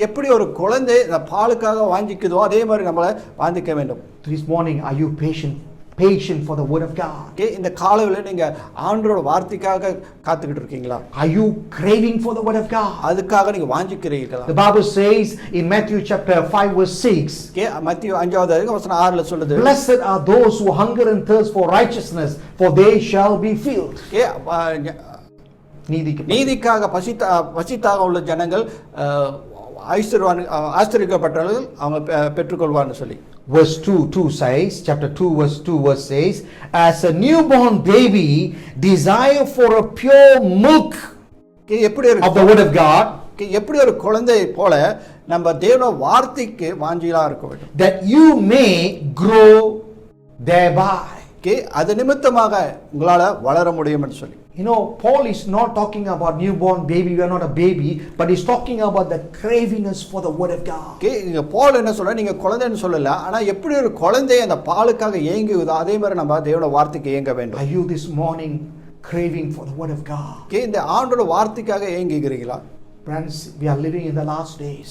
எப்படி ஒரு குழந்தை பாலுக்காக வாஞ்சிக்குதோ அதே மாதிரி நம்மள வாஞ்சிக்க வேண்டும். This morning, are you patient for the word of God? இந்த காலையில நீங்க ஆண்டவரோட வார்த்தைக்காக காத்துக்கிட்டு இருக்கீங்களா? Are you craving for the word of God? அதுக்காக நீங்க வாஞ்சிக்கிறீங்களா? The Bible says in Matthew chapter 5 verse 6, மத்தேயு 5வது வசனம் 6ல சொல்லுது, blessed are those who hunger and thirst for righteousness, for they shall be filled. நீதிக்காக பசித்தாக உள்ள ஜனங்கள் ஆசீர்வதிக்கப்பட்டவர்கள் அவங்க பெற்றுக்கொள்வார்னு சொல்லி. Verse 2 says, chapter 2 verse says, as a newborn baby desire for a pure milk of the word of God, எப்படி ஒரு குழந்தை போல நம்ம தேவனுடைய வார்த்தைக்கு வாஞ்சியா இருக்க வேண்டும். that you may grow thereby. அது நிமித்தமாக உங்களால வளர முடியும் என்று சொல்லி. Paul is not talking about newborn baby. We are not a baby, but he's talking about the craviness for the word of God. இங்க பால் என்ன சொல்ற, நீங்க குழந்தைன்னு சொல்லல, ஆனா எப்படி ஒரு குழந்தை அந்த பாலுக்காக ஏங்குதோ அதே மாதிரி நம்ம தேவனுடைய வார்த்தைக்கு ஏங்க வேண்டும். Are you this morning craving for the word of God? இந்த ஆண்டோட வார்த்தைக்காக ஏங்குகிறீங்களா? Friends, we are living in the last days.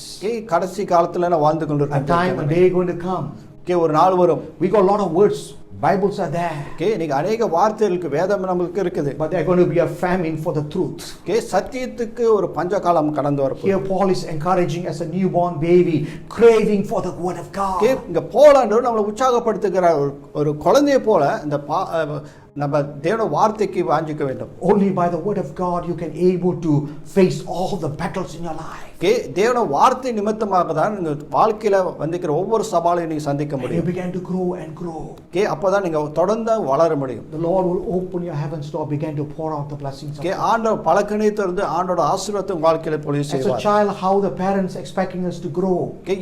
கடைசி காலத்துல நான் வாழ்ந்து கொண்டிருக்கோம். A time, a day going to come. ஒரு நாள் வரும். We got a lot of words. Bibles are there. நீங்க अनेक வார்த்தைகளுக்கு வேதம் நமக்கு இருக்குது. But there are going to be a famine for the truth. சத்தியத்துக்கு ஒரு பஞ்சகாலம் கடந்து வரப்போகுது. Here Paul is encouraging as a newborn baby, craving for the word of God. இங்க போலாண்டவர் நம்மளை உற்சாகப்படுத்துகிற ஒரு குழந்தையை போல இந்த நம்ம தேவனுடைய வார்த்தைக்கு வாஞ்சிக்க வேண்டும். Only by the word of God you can able to face all the battles in your life. தேவனுடைய வார்த்தை நிமித்தமாக தான் நீங்க வாழ்க்கையில வந்திருக்கிற ஒவ்வொரு சவாலையும் நீங்க சந்திக்க முடியும். You begin to grow and grow. அப்பதான் நீங்க தொடர்ந்து வளர முடியும். The Lord will open your heavens door, begin to pour out the blessings of God. ஆண்டவர் பலகணியை திறந்து ஆண்டோட ஆசீர்வாதத்தை வாழ்க்கையில பொழிய செய்வார். As a child, how the parents expecting us to grow.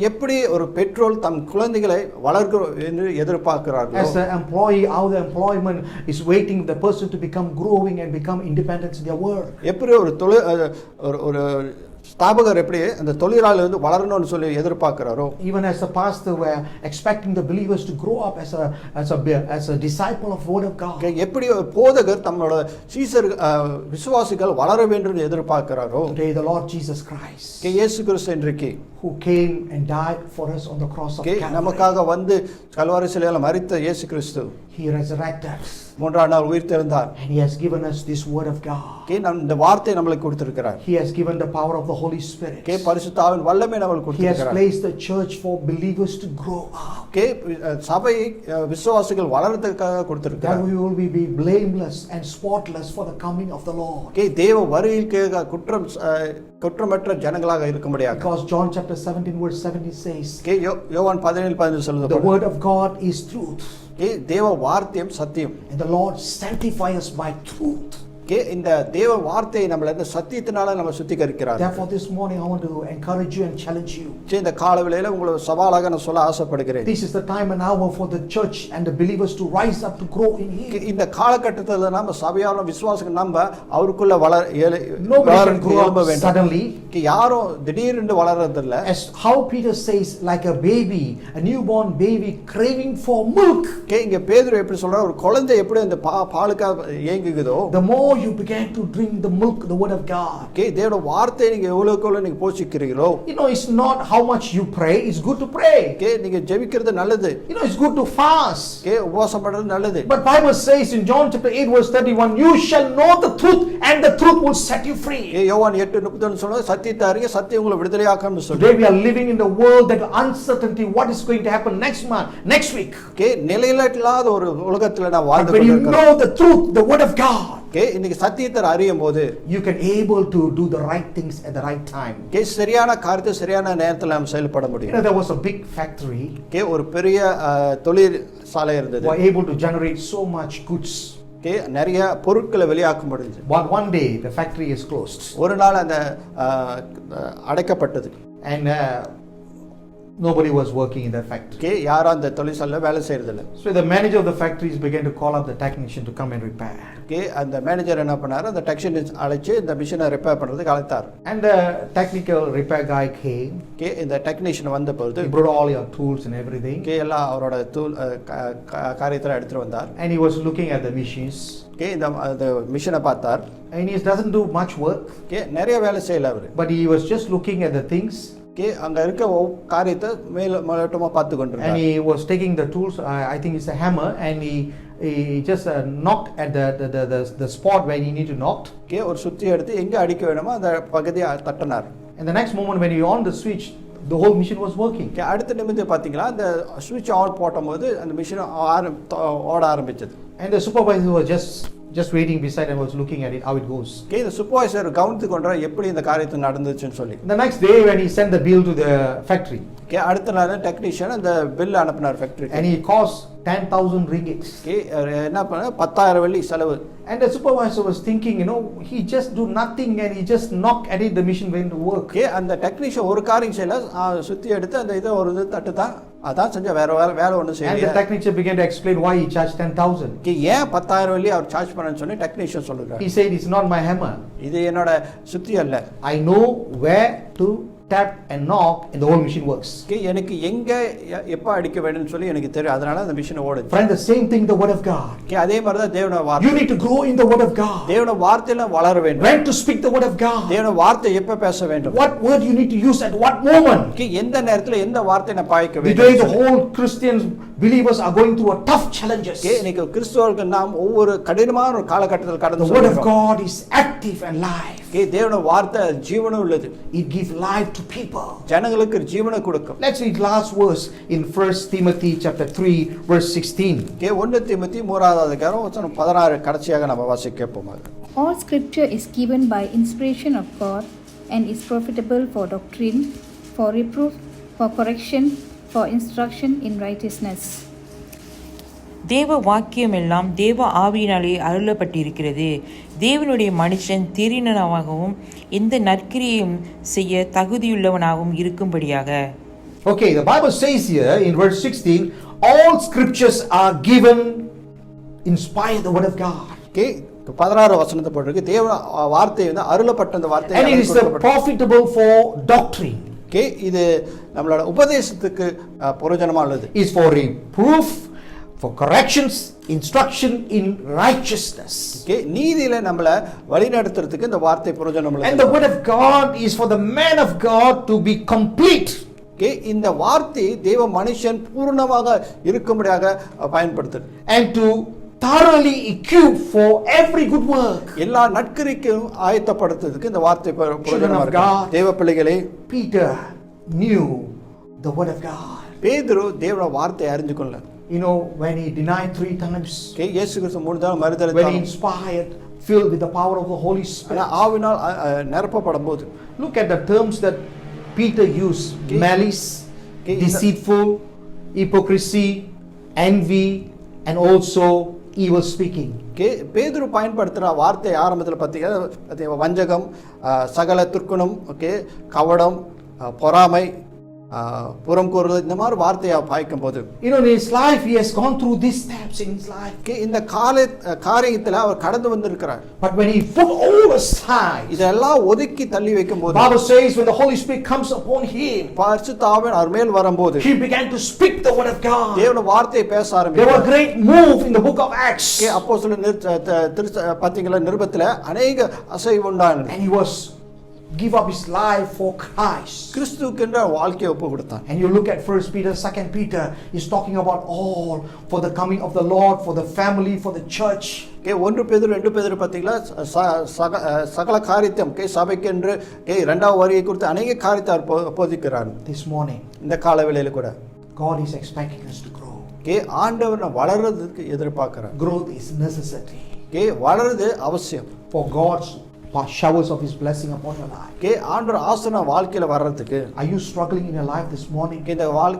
எப்படி ஒரு பெற்றோர் தம் குழந்தைகளை வளர்க்க என்று எதிர்பார்க்கிறார்கள். As an employee, how the employment is waiting the person to become growing and become independent in their work. எப்படி ஒரு ஸ்தாபகர் எப்படி அந்த தொழிலாளி வந்து வளரணும்னு சொல்லி எதிர்பார்க்கிறாரோ, even as a pastor we are expecting the believers to grow up as a disciple of word of God. எப்படி போதகர் தம்மோட Caesar விசுவாசிகள் வளர வேண்டும் என்று எதிர்பார்க்கிறாரோ, today the Lord Jesus Christ, இயேசு கிறிஸ்து இன்றைக்கு who came and died for us on the cross of Calvary, நமக்காக வந்து கல்வாரி சிலுவையில மரித்த இயேசு கிறிஸ்து, he resurrected, மூன்றாம் நாள் உயிர்த்தெழுந்தார். and he has given us this word of God. இந்த வார்த்தை நமக்கு கொடுத்திருக்கிறார். He has given the power of the Holy Spirit. பரிசுத்த ஆவியின் வல்லமை நமக்கு He has கொடுத்திருக்கிறார். placed the church for believers to grow up. சபை விசுவாசிகள் வளர்றதுக்காக That கொடுத்திருக்கிறார். we will be blameless and spotless for the coming of the Lord. தேவ வருகைக்கு குற்றமற்ற ஜனங்களாக இருக்க முடியாது. Because John chapter 17 verse 70 says, யோவான் 17:15 சொல்லுது, the word of God is truth, தேவ வார்த்தையும் சத்தியம். and the Lord sanctifies us by truth. இந்த தேவ வார்த்தையை நம்மள இந்த சத்தியத்தினால நம்ம சுத்திகரிக்கிறார். Therefore this morning I want to encourage you and challenge you. இந்த காலவேளையில உங்களுக்கு சவாலாக நான் சொல்ல ஆசைப்படுகிறேன். This is the time and hour for the church and the believers to rise up to grow in Him. இந்த காலகட்டத்துல நம்ம சபையான விசுவாசிகள் நம்ம அவருக்குள்ள Nobody can grow up suddenly. யாரும் திடீரென்று வளர்றதில்ல. As how Peter says, like a baby, a newborn baby craving for milk. இங்க பேதுரு எப்படி சொல்றார், ஒரு குழந்தை எப்படி அந்த பாலுக்காக ஏங்குகுதோ, the more you began to drink the milk, the word of God. தேவனுடைய வார்த்தையை நீங்க எவ்வளவுக்கு நீங்க போஷிக்கிறீங்களோ, It's not how much you pray. It's good to pray. நீங்க ஜெபிக்கிறது நல்லது. It's good to fast. உபவாசம் பண்றது நல்லது. But Bible says in John chapter 8 verse 31, you shall know the truth and the truth will set you free. யோவான் 8:31 சொல்றது, சத்தியத்தை அறிய சத்தியம் உங்களை விடுதலையாக்கும்னு சொல்லுது. Today we are living in the world that uncertainty what is going to happen next month, next week. நிலையில்லாத ஒரு உலகத்துல நான் வாழ்ந்து When you கொண்டிருக்கிறேன். know the truth, the word of God, இன்னைக்கு சத்தியத்தை அறியும் போது you can able to do the right things at the right time. சரியான காரியத்தை சரியான நேரத்துல நாம் செயல்பட முடியும். There was a big factory. ஒரு பெரிய தொழிற்சாலை இருந்தது. Were able to generate so much goods. நிறைய பொருட்களை வெளியாக்க முடிஞ்சது. But one day the factory is closed. ஒரு நாள் அந்த அடைக்கப்பட்டது. And nobody was working in that factory. யாரும் அந்த தொழிற்சாலையில வேலை செய்யறதில்ல. So the manager of the factories began to call up the technician to come and repair. அந்த மேனேஜர் என்ன பண்ணாரு, அந்த டெக்னீஷியன் அழைச்சு இந்த மிஷினை ரிப்பேர் பண்றதுக்கு அழைத்தார். And the technical repair guy came. இந்த டெக்னீஷியன் வந்த பொழுது He brought all your tools and everything. எல்லாம் அவரோட காரியத்தை எடுத்துட்டு வந்தார். And he was looking at the machines. இந்த மிஷினை பார்த்தார். And he doesn't do much work. நிறைய வேலை செய்யல அவரு. But he was just looking at the things. அங்க இருக்க காரியத்தை மேலோட்டமா பார்த்து கொண்டிருந்தார். And he was taking the tools, I think it's a hammer, and he just knocked at the spot where he need to knock. ஒரு சுத்தி எடுத்து எங்க அடிக்க வேணுமோ அந்த பகுதியை தட்டினார். And the next moment when he on the switch, the whole machine was working. அடுத்த நிமிஷம் பாத்தீங்களா, அந்த ஸ்விட்ச் ஆன் போடும்போது அந்த மிஷின் ஓட ஆரம்பிச்சது. And the supervisor was just waiting beside and was looking at it how it goes. இந்த சூப்பர்வைசர் கவனித்து கொண்டார் எப்படி இந்த காரியத்தை நடந்துச்சுன்னு சொல்லி. The next day when he sent the bill to the factory, அடுத்த நாள் டெக்னீஷியன் அந்த பில் அனுப்பினார் factory. and he cost 10,000 ringgits. என்ன பண்ண 10,000 வெள்ளி செலவு. And the supervisor was thinking, he just do nothing and he just knock at it, the machine went to work. அந்த technician ஒரு காரியம் செய்யல, சுத்தி எடுத்து அந்த இதை ஒரு இது தட்டுதான், அதான் செஞ்ச, வேற வேலை ஒன்றும் செய்யல. And the technician began to explain why he charged 10,000. ஏன் 10,000 வெள்ளி அவர் சார்ஜ் பண்ணன்னு சொல்லி technician சொல்லுறார். He said, it's not my hammer. இது என்னோட சுத்தி அல்ல. I know where to tap and knock and the whole machine works. எனக்கு எங்க எப்ப அடிக்க வேணும்னு சொல்லி எனக்கு தெரியும், அதனால அந்த மிஷின் ஓடுது. Friend, the same thing the word of God. அதே மாதிரி தான் தேவனுடைய வார்த்தை. You need to grow in the word of God. தேவனுடைய வார்த்தையில வளர வேண்டும். When to speak the word of God. தேவனுடைய வார்த்தை எப்ப பேச வேண்டும். What word you need to use at what moment. எந்த நேரத்துல எந்த வார்த்தையை நான் பாய்க்க வேண்டும். Today the whole Christians believers are going through a tough challenges. இன்னைக்கு கிறிஸ்தவர்கள் நாம் ஒவ்வொரு கடினமான ஒரு காலகட்டத்தில் கடந்து The word of God is active and live. தேவனுடைய வார்த்தை ஜீவனும் உள்ளது. It gives life to people. ஜனங்களுக்கு ஜீவனை கொடுக்கும். Let's read last verse in 1 Timothy chapter 3 verse 16. 1 தீமோத்தேயு 3வது அதிகாரம் வசனம் 16 கடைசியாக நம்ம வாசிக்க கேட்போம். All scripture is given by inspiration of God and is profitable for doctrine, for reproof, for correction, for instruction in righteousness. தேவ வாக்கியம் எல்லாம் தேவ ஆவியினாலே அருளப்பட்டிருக்கிறது. தேவனுடைய மனுஷன் தெரிந்தவனாகவும் எந்த நற்கிரியையும் செய்ய தகுதியுள்ளவனாகவும் இருக்கும்படியாக. Okay, the Bible says here in verse 16, all scriptures are given inspired the word of God. Okay, 16 வசனத்தை போட்டிருக்கு, தேவ வார்த்தை வந்து அருளப்பட்ட அந்த வார்த்தை. And it is profitable for doctrine. Okay, இது நம்மளோட உபதேசத்துக்கு பிரயோஜனமா உள்ளது. Is for reproof, for corrections, instruction in righteousness. Okay, நீதியில நம்மள வழி நடத்துறதுக்கு இந்த வார்த்தை பிரயோஜனம் உள்ளது. And the word of God is for the man of God to be complete. Okay, இந்த வார்த்தை தேவ மனுஷன் பூர்ணமாக இருக்கும்படியாக பயன்படுத்துது. And to thoroughly equipped for every good work. எல்லா நற்கிரியைக்கும் ஆயத்தப்படுத்துறதுக்கு இந்த வார்த்தை பிரயோஜனமா இருக்கு. தேவ பிள்ளைகளே, Peter knew the word of God. பேதுரு தேவனுடைய வார்த்தையை அறிந்து கொள்ள. You know, when he denied 3 times, இயேசு கிறிஸ்து 3 தடவை when he மறுதலித்தார். inspired, filled with the power of the Holy Spirit. ஆவினால் நிரப்பப்படும் போது Look at the terms that Peter used: malice, deceitful, hypocrisy, envy, and also evil speaking. பேதுரு பயன்படுத்துகிற வார்த்தை ஆரம்பத்தில் பார்த்தீங்கன்னா வஞ்சகம், சகல துர்க்குணம், கவடம், பொறாமை, புறம் கூறுதல், இந்த மாதிரி வார்த்தையை பாய்க்கும் போது You know, in his life he has gone through these steps in his life. இந்த காரியத்தில் அவர் கடந்து வந்திருக்கிறார். But when he put all aside, இதெல்லாம் ஒதுக்கி தள்ளி வைக்கும் போது, Bible says when the Holy Spirit comes upon him, பரிசுத்த ஆவியானவர் அவர் மேல் வரும்போது he began to speak the word of God. தேவனுடைய வார்த்தையை பேச There ஆரம்பித்தார். were great move in the book of Acts. அப்போஸ்தலர் பார்த்தீங்களா நிருபத்தில் அநேக அசைவு உண்டானது. And he was give up his life for Christ. கிறிஸ்துவுக்கென்ற வாழ்க்கையை ஒப்பு கொடுத்தான். And you look at 1 Peter, 2 Peter, he's talking about all for the coming of the Lord, for the family, for the church. 1 பேதுரு 2 பேதுரு பார்த்தீங்களா சகல காரியத்தையும் சபைக்கு என்று இரண்டாவது வருகை குறித்து அநேக காரியத்தை போதிக்கிறார். This morning, இந்த காலவேளையில கூட God is expecting us to grow. ஆண்டவர் வளர்றதுக்கு எதிர்பார்க்கிறார். Growth is necessary. வளருது அவசியம். For God's showers of his blessing upon your life. ஆண்டவர் ஆசீர்வாதம் வாழ்க்கையில வர்றதுக்கு Are you struggling in your life this morning?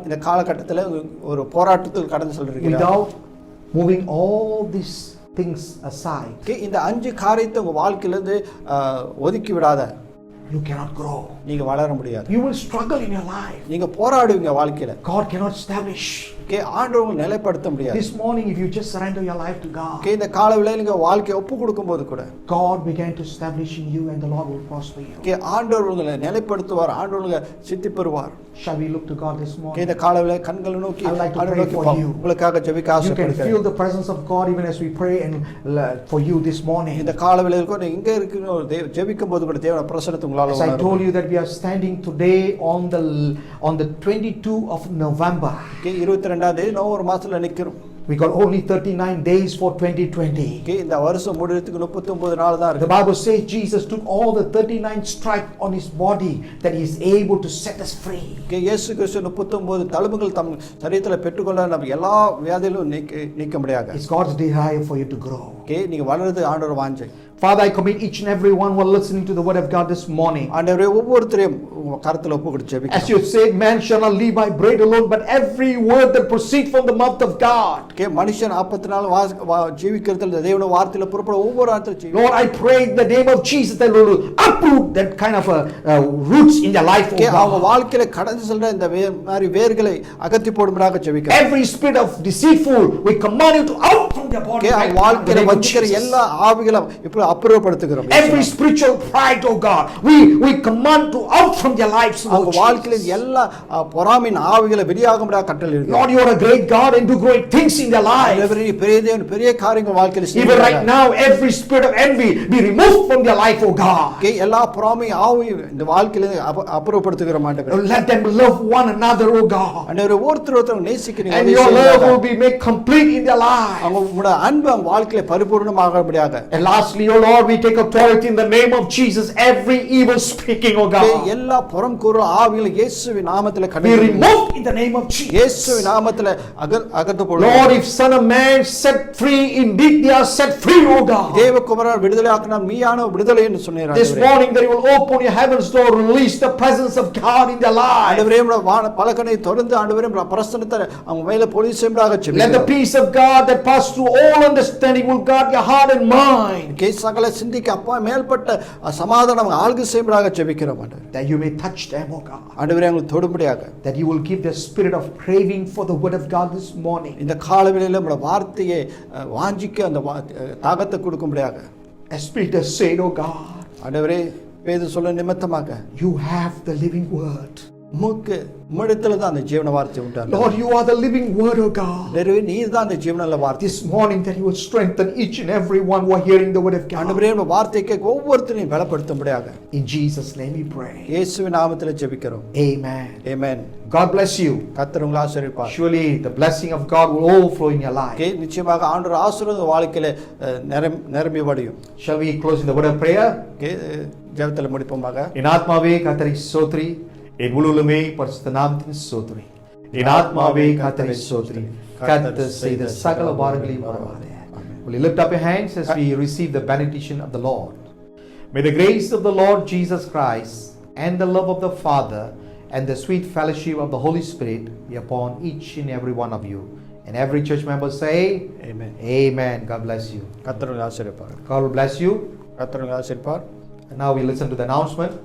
இந்த காலகட்டத்தில் ஒரு போராட்டத்தில் கடந்து செல்றீங்க. Without moving all these things aside, இந்த 5 காரியத்தை உங்க வாழ்க்கையில இருந்து ஒதுக்கி விடாத, you cannot grow. நீங்க வளர முடியாது. You will struggle in your life. நீங்க போராடுவீங்க வாழ்க்கையில. God cannot establish. ஆண்டவர் உங்களை நிலைப்படுத்த முடியாது. This morning, if you just surrender your life to God, இந்த காலவேளையில நீங்க வாழ்க்கையை ஒப்பு கொடுக்கும்போது கூட God began to establish in you, and the Lord will prosper you. ஆண்டவர் உங்களை நிலைப்படுத்துவார். ஆண்டவர் உங்களை சித்தி பெறுவார். Shall we look to God this morning? இந்த காலவேளை கண்களை நோக்கி I would like to pray for you. உங்களுக்காக ஜெபிக்க You can ஆசைப்படுகிறேன். feel the presence of God even as we pray and for you this morning. இந்த காலவேளையில கூட இங்க இருக்கிற ஜெபிக்கும் போது கூட தேவனுடைய பிரசன்னத்தை உங்களால As I told you that we are standing today on the 22 of November. 22ஆம் தேதி நவம்பர் மாசத்துல நிக்கிறோம். We got only 39 days for 2020. இந்த வருஷம் முடிறதுக்கு 39 நாள் தான் The இருக்கு. Bible says Jesus took all the 39 stripes on his body that he is able to set us free. இயேசு கிறிஸ்து 39 தழும்புகள் தம் சரீரத்துல பெற்றுக்கொள்ள நம்ம எல்லா வியாதிகளும் நீக்க முடியாது. It's God's desire for you to grow. நீங்க வளர்றது ஆண்டவர் வாஞ்சை. Father, I commit each and every one who are listening to the word of God this morning. ஆண்டவரே ஒவ்வொருத்தரையும் உங்க கரத்துல ஒப்பு கொடுத்து As ஜெபிக்கிறோம். you said, man shall not live by bread alone, but every word that proceeds from the mouth of God. மனுஷன் 40 ஜீவிக்கிறதுல தேவனுடைய வார்த்தையில புறப்பட ஒவ்வொரு வார்த்தையும் Lord, I pray in the name of Jesus that Lord will uproot that kind of roots in their life. அவங்க வாழ்க்கையில கடந்து செல்ற இந்த மாதிரி வேர்களை அகற்றி போடும்படியாக ஜெபிக்கிறோம். Every spirit of deceitful, we command you to out from their body. அவங்க வாழ்க்கையில வஞ்சிக்கிற எல்லா ஆவிகளும் இப்ப அப்புறப்படுத்துகிறோம். Every spiritual pride, oh God, we command to out from their lives. அவங்க வாழ்க்கையில எல்லா பொறாமையின் ஆவிகளை வெளியாகும்படியாக கட்டளையிடுகிறோம். Lord, you are a great God and do great things in their life. பெரிய காரியங்கள் வாழ்க்கையில Even right now, every spirit of envy be removed from their life, oh God. எல்லா பொறாமை ஆவி இந்த வாழ்க்கையில அப்புறப்படுத்துகிறோம் ஆண்டவரே. Let them love one another, oh God. ஆண்டவரே ஒருத்தர் நேசிக்கிறீங்க. And your love will be made complete in their life. அவங்களுடைய அன்பு அவங்க வாழ்க்கையில பரிபூர்ணமாகும்படியாக. And lastly, oh Lord, we take authority in the name of Jesus, every evil speaking, oh God. எல்லா புறம் கூறும் ஆவிகளை இயேசுவின் நாமத்திலே Be removed in the name of Jesus. இயேசுவின் நாமத்திலே அகற்று போடுவோம். Lord, if Son of Man set free, indeed they are set free, oh God. தேவகுமாரன் விடுதலையாக்கினார், நீயான விடுதலை என்று சொன்னீர். This morning that you will open your heavens door, release the presence of God in their life. ஆண்டவரே பலகனை திறந்து ஆண்டவரே பிரசன்னத்தை அவங்க மேல பொழிய செய்யும்படியாக ஜெபிக்கிறோம். Let the peace of God that passes through all understanding will guard your heart and mind. சகல சிந்திக்கு அப்பா மேல்பட்ட சமாதானம் ஆளுகை செய்யும்படியாக ஜெபிக்கிறோம் ஆண்டவரே. That you may touch them, oh God. ஆண்டவரே அவங்களை தொடும்படியாக. That you will give the spirit of craving for the word of God this morning. இந்த காலவேளையில நம்முடைய வார்த்தையை வாஞ்சிக்க அந்த தாகத்தை கொடுக்கும்படியாக. As Peter said, oh God. ஆண்டவரே பேதுரு சொல்ல நிமித்தமாக. You have the living word. உம்மிடத்துல தான் அந்த ஜீவன வார்த்தை உண்டு. Lord, you are the living word, oh God. நீர் தான் அந்த ஜீவனுள்ள வார்த்தை. This morning that you will strengthen each and every one who are hearing the word of God. ஆண்டவரே உம்முடைய வார்த்தையை ஒவ்வொருத்தரையும் பலப்படுத்தும்படியாக. In Jesus' name we pray. இயேசுவின் நாமத்திலே ஜெபிக்கிறோம். Amen. Amen. God bless you. கர்த்தர் உங்களை ஆசீர்வதிப்பார். Surely the blessing of God will overflow in your life. நிச்சயமாக ஆண்டவர் ஆசீர்வாதம் வாழ்க்கையில நிரம்பி வடியும். Shall we close in the word of prayer? ஜெபத்துல முடிப்போமாக. என் ஆத்மாவே கர்த்தரை ஸ்தோத்திரி, என் முழுவதுமே பரிசுத்த நாமத்தின் ஸ்தோத்திரி. என் ஆத்மாவே கர்த்தரை ஸ்தோத்திரி, கர்த்தர் செய்த சகல வாரங்களையும் மறவாதே. Will you lift up your hands as we receive the benediction of the Lord? May the grace of the Lord Jesus Christ and the love of the Father and the sweet fellowship of the Holy Spirit be upon each and every one of you. And every church member say, Amen. Amen. God bless you. கர்த்தர் உங்களை ஆசீர்வதிப்பார். God will bless you. கர்த்தர் உங்களை ஆசீர்வதிப்பார். And now we listen to the announcement.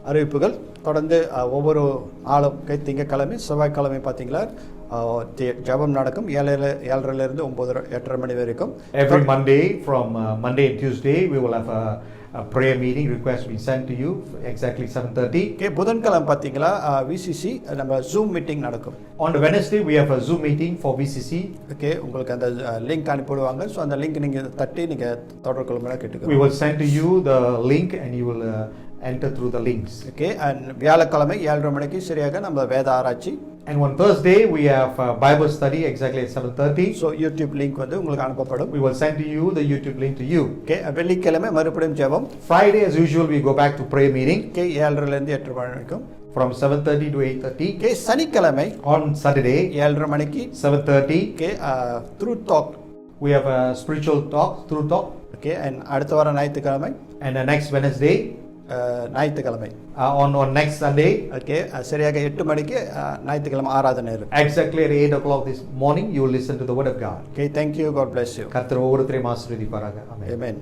அறிவிப்புகள் தொடர்ந்து ஒவ்வொரு நாளும் திங்கட்கிழமை செவ்வாய்க்கிழமை பார்த்தீங்களா ஜெபம் நடக்கும் 7:30 8:30 மணி வரைக்கும். Every Monday from Monday and Tuesday we will have a prayer meeting. Request will be sent to you exactly 7:30. Okay, புதன்கிழமை பார்த்தீங்களா விசிசி நம்ம ஜூம் மீட்டிங் நடக்கும். On the Wednesday we have a Zoom meeting for VCC. Okay, உங்களுக்கு அந்த link அனுப்பிடுவாங்க. So அந்த link நீங்கள் தட்டி நீங்கள் தொடர்பு கொள்ளும்படி கேட்டுக்கோங்க. We will send to you the link and you will enter through the links. Okay, and வியாழக்கிழமை 7:30 மணிக்கு சரியாக நம்ம வேத ஆராய்ச்சி. And on Thursday we have Bible study exactly at 7:30. So YouTube link வந்து உங்களுக்கு அனுப்பப்படும். We will send to you the YouTube link to you. Okay, வெள்ளிக்கிழமை மறுபடியும் ஜெபம். Friday as usual we go back to prayer meeting. Okay, 7:30 8:30 மணி வரைக்கும். From 7:30 to 8:30. Okay, சனிக்கிழமை On Saturday 7:30 மணிக்கு 7:30 okay through talk we have a spiritual talk, through talk. Okay, and அடுத்த வாரம் ஞாயிற்றுக்கிழமை And next Wednesday ஞாயிற்றுக்கிழமை on next Sunday ஓகே சரியாக 8 மணிக்கு ஞாயிற்றுக்கிழமை ஆராதனை இருக்கு. exactly at 8 o'clock this morning you will listen to the word of God. Okay, thank you, God bless you. கர்த்தர் ஒவ்வொருத்தரையும் ஆசீர்வதிப்பாராக. ஆமென். ஆமென்.